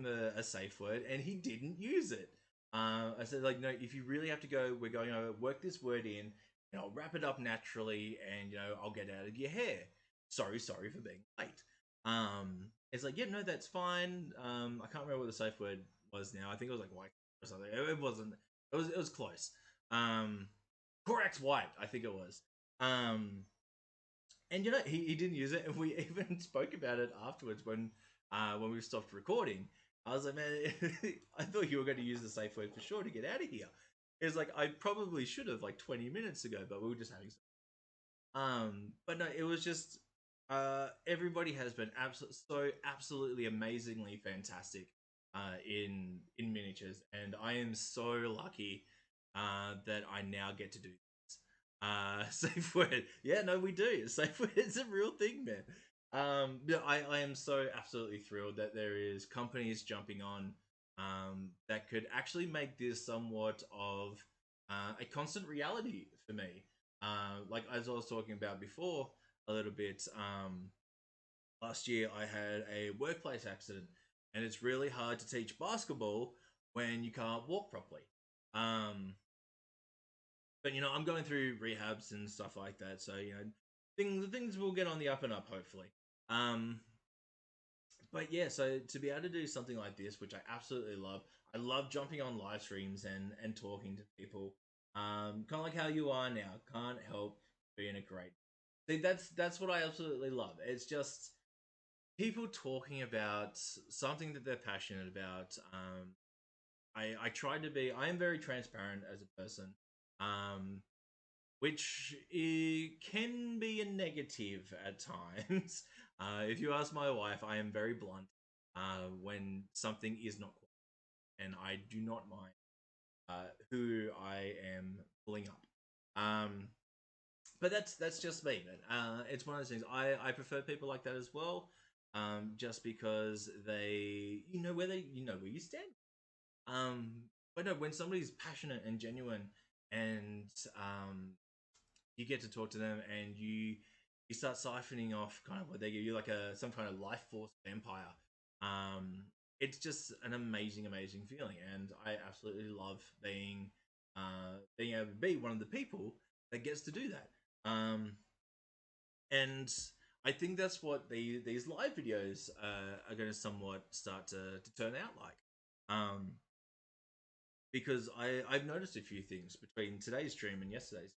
a safe word, and he didn't use it. I said like, no, if you really have to go, we're going to work this word in, and I'll wrap it up naturally, and I'll get out of your hair. Sorry for being late. It's like, yeah, no, that's fine. I can't remember what the safe word was now. I think it was like white or something. It wasn't. It was close. Um, Corax white, I think it was. Um, and he didn't use it, and we even spoke about it afterwards when we stopped recording. I was like, man, I thought you were going to use the safe word for sure to get out of here. It's like I probably should have like 20 minutes ago, but we were just having but no, it was just everybody has been absolutely amazingly fantastic in miniatures, and I am so lucky that I now get to do this. Safe word, yeah, no, we do. Safe word is a real thing, man. Yeah, I am so absolutely thrilled that there is companies jumping on that could actually make this somewhat of a constant reality for me. Like as I was talking about before a little bit, last year I had a workplace accident, and it's really hard to teach basketball when you can't walk properly. Um, but I'm going through rehabs and stuff like that, so things will get on the up and up hopefully. Um, but yeah, so to be able to do something like this, which I absolutely love, I love jumping on live streams and talking to people. Kind of like how you are now. Can't help being a great. See, that's what I absolutely love. It's just people talking about something that they're passionate about. I try to be. I am very transparent as a person. Um, which can be a negative at times. If you ask my wife, I am very blunt when something is not quite, and I do not mind who I am pulling up. But that's just me, man. It's one of those things. I prefer people like that as well, just because they where you stand. Um, but no, when somebody's passionate and genuine, and you get to talk to them, and you start siphoning off kind of what they give you, like a some kind of life force vampire. Um, it's just an amazing feeling, and I absolutely love being able to be one of the people that gets to do that. And I think that's what these live videos are going to somewhat start to turn out like. Um, because I've noticed a few things between today's stream and yesterday's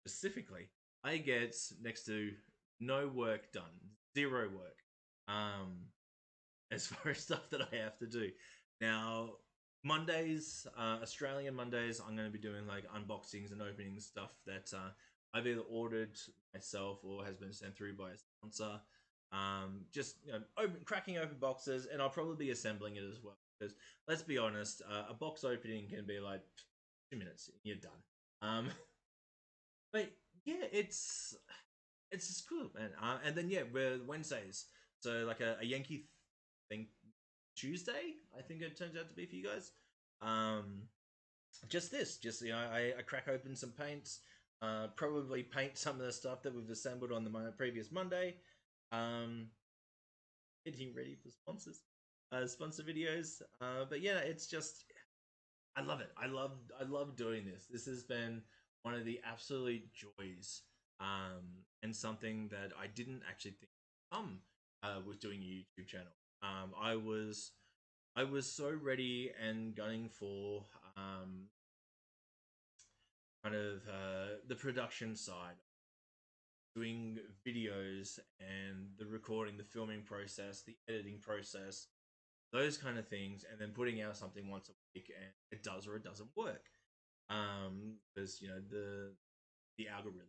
specifically. I get next to no work done, zero work, as far as stuff that I have to do. Now, Mondays, Australian Mondays, I'm going to be doing like unboxings and opening stuff that I've either ordered myself or has been sent through by a sponsor. Just cracking open boxes, and I'll probably be assembling it as well. Because let's be honest, a box opening can be like 2 minutes, and you're done. But yeah, it's just cool, man. And then yeah, we're Wednesdays, so like a Yankee thing Tuesday, I think it turns out to be for you guys. Um, just I crack open some paints, probably paint some of the stuff that we've assembled on the previous Monday. Um, Getting ready for sponsor videos. But yeah, it's just I love it. I love doing this. This has been one of the absolute joys, and something that I didn't actually think would come with doing a YouTube channel. I was so ready and gunning for kind of the production side, doing videos and the recording, the filming process, the editing process, those kind of things, and then putting out something once a week, and it does or it doesn't work. Because the algorithm.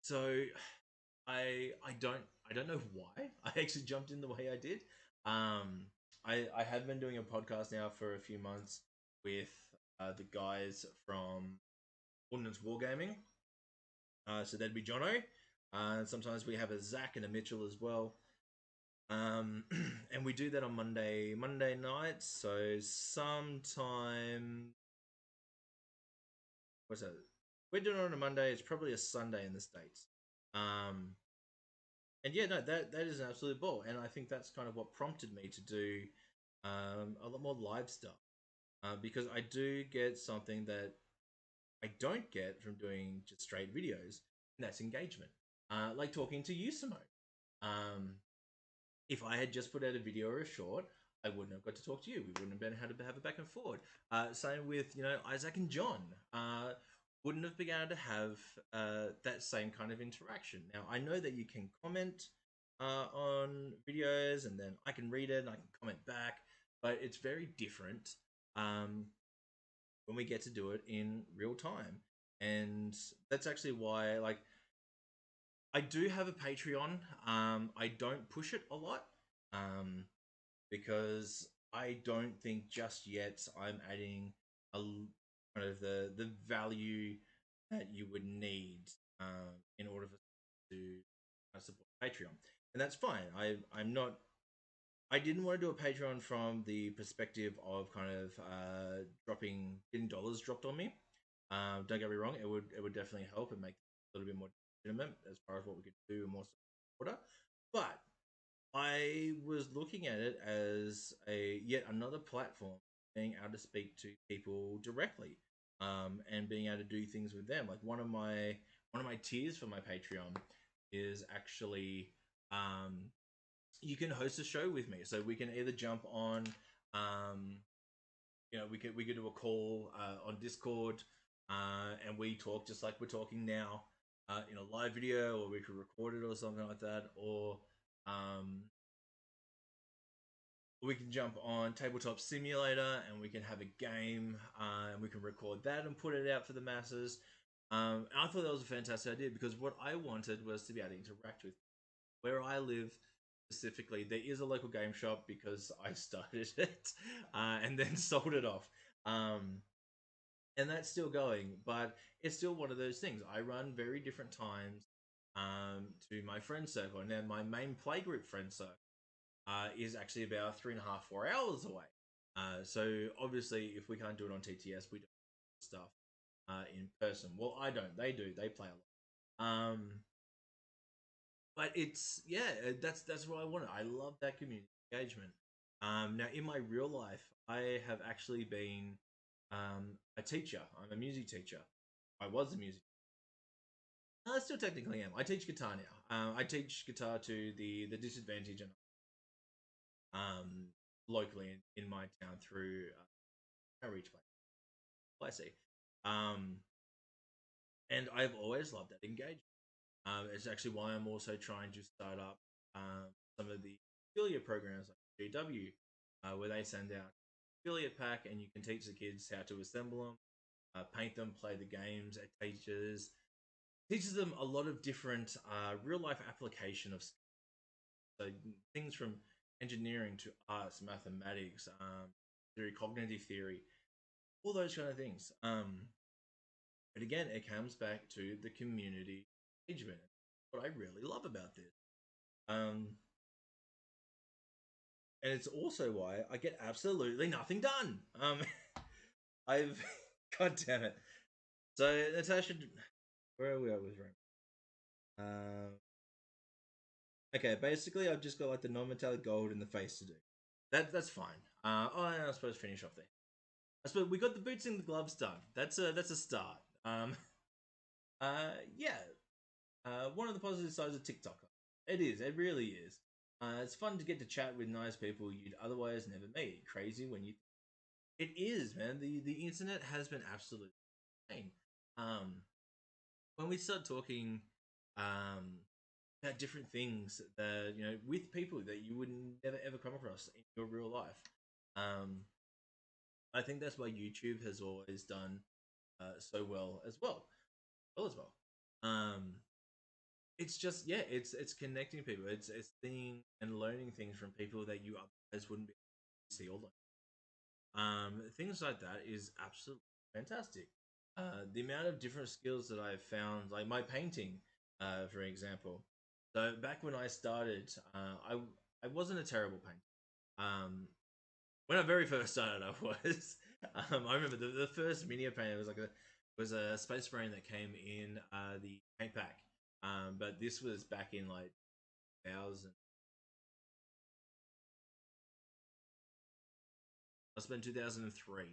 So I don't know why I actually jumped in the way I did. Um, I have been doing a podcast now for a few months with the guys from Ordnance Wargaming. So that'd be Jono. Sometimes we have a Zach and a Mitchell as well. And we do that on Monday nights. So sometime what's that? We're doing it on a Monday. It's probably a Sunday in the States. Um, and yeah, no, that is an absolute ball. And I think that's kind of what prompted me to do a lot more live stuff. Because I do get something that I don't get from doing just straight videos, and that's engagement. Like talking to you, Simone. Um, if I had just put out a video or a short, I wouldn't have got to talk to you. We wouldn't have been able to have a back and forward. Same with Isaac and John. Wouldn't have been able to have that same kind of interaction. Now I know that you can comment on videos, and then I can read it and I can comment back, but it's very different. Um, when we get to do it in real time. And that's actually why, like, I do have a Patreon. I don't push it a lot, um, because I don't think just yet I'm adding a kind of the value that you would need in order for to support Patreon, and that's fine. I'm not. I didn't want to do a Patreon from the perspective of kind of getting dollars dropped on me. Don't get me wrong; it would definitely help and make it a little bit more legitimate as far as what we could do and more supporter. But I was looking at it as a yet another platform, being able to speak to people directly, and being able to do things with them. Like one of my tiers for my Patreon is actually, you can host a show with me, so we can either jump on, um, we could do a call on Discord, and we talk just like we're talking now, in a live video, or we could record it or something like that, or um, we can jump on Tabletop Simulator and we can have a game, and we can record that and put it out for the masses. And I thought that was a fantastic idea because what I wanted was to be able to interact with where I live specifically. There is a local game shop because I started it and then sold it off. And that's still going, but it's still one of those things. I run very different times to my friend circle, and then my main playgroup friend circle is actually about 3.5, 4 hours away. So obviously, if we can't do it on TTS, we do stuff in person. Well, I don't. They do. They play a lot. But it's yeah, that's what I wanted. I love that community engagement. Now in my real life, I have actually been a teacher. I'm a music teacher. I was a music. I still technically am. I teach guitar now. I teach guitar to the disadvantaged and um, locally in my town through outreach play. I see. Um, and I've always loved that engagement. It's actually why I'm also trying to start up some of the affiliate programs like GW, where they send out affiliate pack and you can teach the kids how to assemble them, paint them, play the games. It teaches them a lot of different real life application of so things from engineering to arts, mathematics, theory, cognitive theory, all those kind of things. But again, it comes back to the community engagement. What I really love about this. Um, and it's also why I get absolutely nothing done. I've, God damn it. So Natasha, where are we at with Rome? Okay, basically I've just got like the non-metallic gold in the face to do. That's fine. I suppose finish off there. I suppose we got the boots and the gloves done. That's a start. Yeah. One of the positive sides of TikTok. It is. It really is. It's fun to get to chat with nice people you'd otherwise never meet. Crazy when you. It is, man. The internet has been absolutely insane. Um, when we start talking, um, about different things that with people that you would never ever come across in your real life. Um, I think that's why YouTube has always done so well as well. Well as well. Um, it's just yeah, it's connecting people. It's seeing and learning things from people that you otherwise wouldn't be able to see all the things like that is absolutely fantastic. The amount of different skills that I've found, like my painting, for example. So back when I started, I wasn't a terrible painter. When I very first started, I was. I remember the first mini painter was a space marine that came in the paint pack. But this was back in like 2000. Must have been 2003.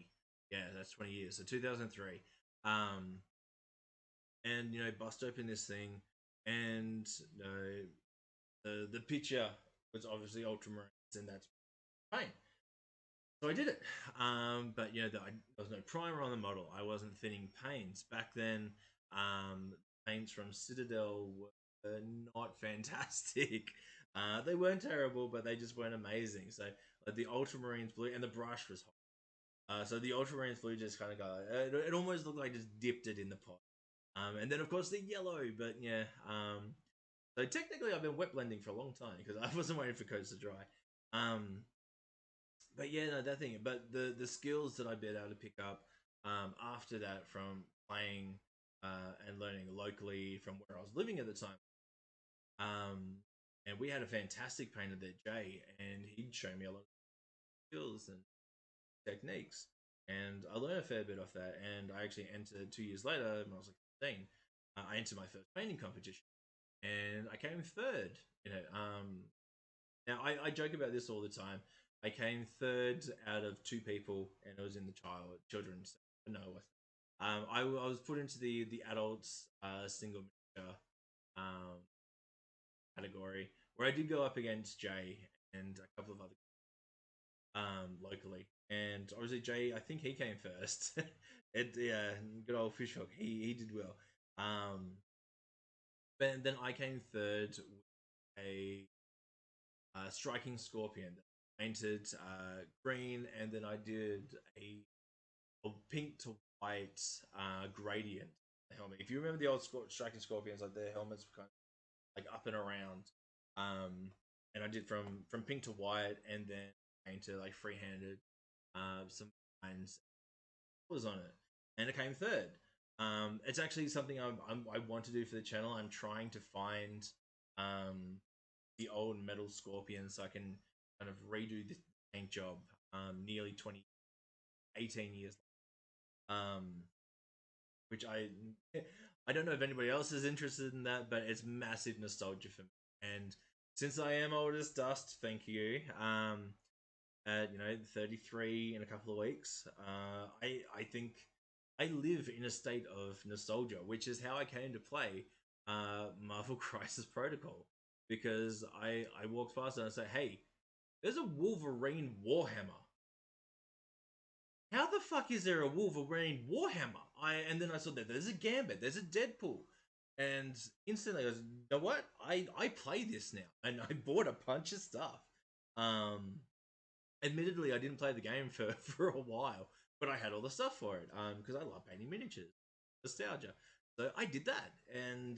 Yeah, that's 20 years. So 2003. Um, and bust open this thing, and the picture was obviously ultramarines, and that's fine. So I did it. But there was no primer on the model. I wasn't thinning paints back then. Paints from Citadel were not fantastic. They weren't terrible, but they just weren't amazing. So like the ultramarines blue and the brush was hot. So the ultramarine fluid just kind of got, it almost looked like just dipped it in the pot. And then of course the yellow, but yeah. So technically I've been wet blending for a long time because I wasn't waiting for coats to dry. But yeah, no, that thing. But the skills that I've been able to pick up after that from playing and learning locally from where I was living at the time. And we had a fantastic painter there, Jay, and he'd show me a lot of skills and techniques. And I learned a fair bit off that. And I actually entered 2 years later, when I was like 15, I entered my first painting competition. And I came third in it. Now, I joke about this all the time. I came third out of two people, and it was in the children's. No, it wasn't. I was put into the adults single miniature category, where I did go up against Jay and a couple of other locally. And obviously Jay, I think he came first. Yeah, good old fishhook. He did well. But then I came third with a striking scorpion painted green, and then I did a pink to white gradient helmet. If you remember the old striking scorpions, like their helmets were kind of like up and around. And I did from pink to white, and then painted like freehanded some lines was on it, and it came third. It's actually something I want to do for the channel. I'm trying to find the old metal scorpion so I can kind of redo the paint job nearly 18 years which I don't know if anybody else is interested in that, but it's massive nostalgia for me. And since I am old as dust, thank you. At 33 in a couple of weeks, I think I live in a state of nostalgia, which is how I came to play Marvel Crisis Protocol, because I walked past and I said, hey, there's a Wolverine Warhammer. How the fuck is there a Wolverine Warhammer? And then I saw that there's a Gambit, there's a Deadpool, and instantly I was, you know what? I play this now, and I bought a bunch of stuff. Admittedly, I didn't play the game for for a while, but I had all the stuff for it because I love painting miniatures, nostalgia. So I did that, and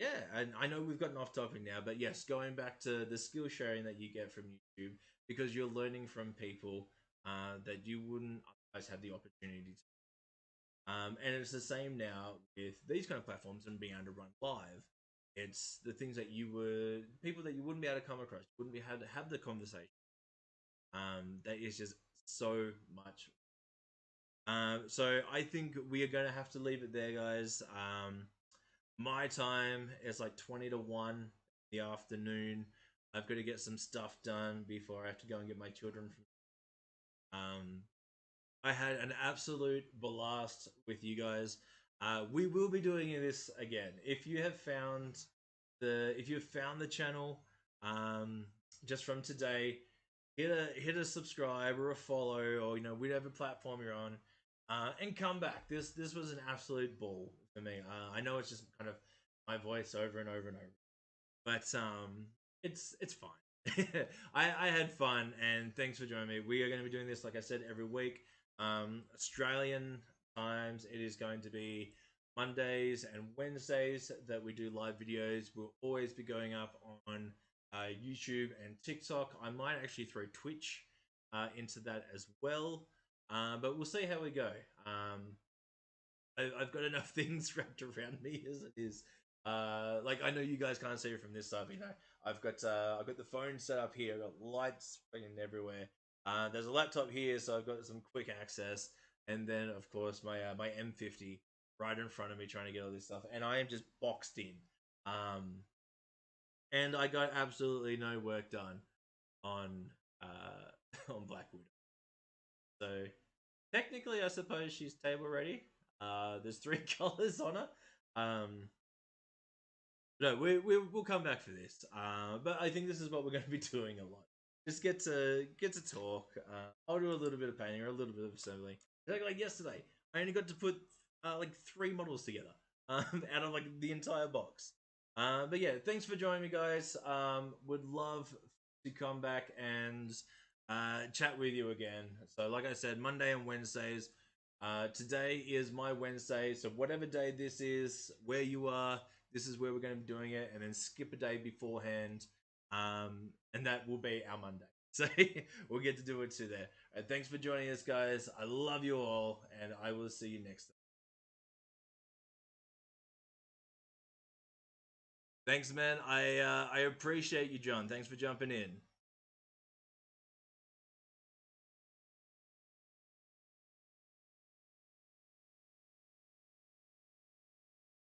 yeah, and I know we've gotten off topic now, but yes, going back to the skill sharing that you get from YouTube, because you're learning from people that you wouldn't otherwise have the opportunity to. And it's the same now with these kind of platforms and being able to run live. It's the things that you would, people that you wouldn't be able to come across, wouldn't be able to have the conversation. That is just so much. So I think we are going to have to leave it there, guys. My time is like 20 to 1 in the afternoon. I've got to get some stuff done before I have to go and get my children from. I had an absolute blast with you guys. We will be doing this again. If you have found the channel just from today, hit a subscribe or a follow, or whatever platform you're on, and come back. This was an absolute ball for me. I know it's just kind of my voice over and over and over, but it's fine. I had fun, and thanks for joining me. We are going to be doing this, like I said, every week. Australian times, it is going to be Mondays and Wednesdays that we do live videos. We'll always be going up on YouTube and TikTok. I might actually throw Twitch into that as well, but we'll see how we go. I've got enough things wrapped around me as it is. Like, I know you guys can't see it from this side, but I've got the phone set up here. I've got lights freaking everywhere. There's a laptop here, so I've got some quick access, and then of course my M50 right in front of me, trying to get all this stuff, and I am just boxed in. And I got absolutely no work done on on Black Widow. So technically, I suppose she's table ready. There's 3 colors on her. No, we'll come back for this. But I think this is what we're going to be doing a lot. Just get to talk. I'll do a little bit of painting or a little bit of assembly. Like yesterday, I only got to put like 3 models together out of like the entire box. But yeah, thanks for joining me, guys. Would love to come back and chat with you again. So, like I said, Monday and Wednesdays. Today is my Wednesday, so whatever day this is, where you are, this is where we're going to be doing it, and then skip a day beforehand, and that will be our Monday. So we'll get to do it too there. Thanks for joining us, guys. I love you all, and I will see you next time. Thanks, man. I appreciate you, John. Thanks for jumping in.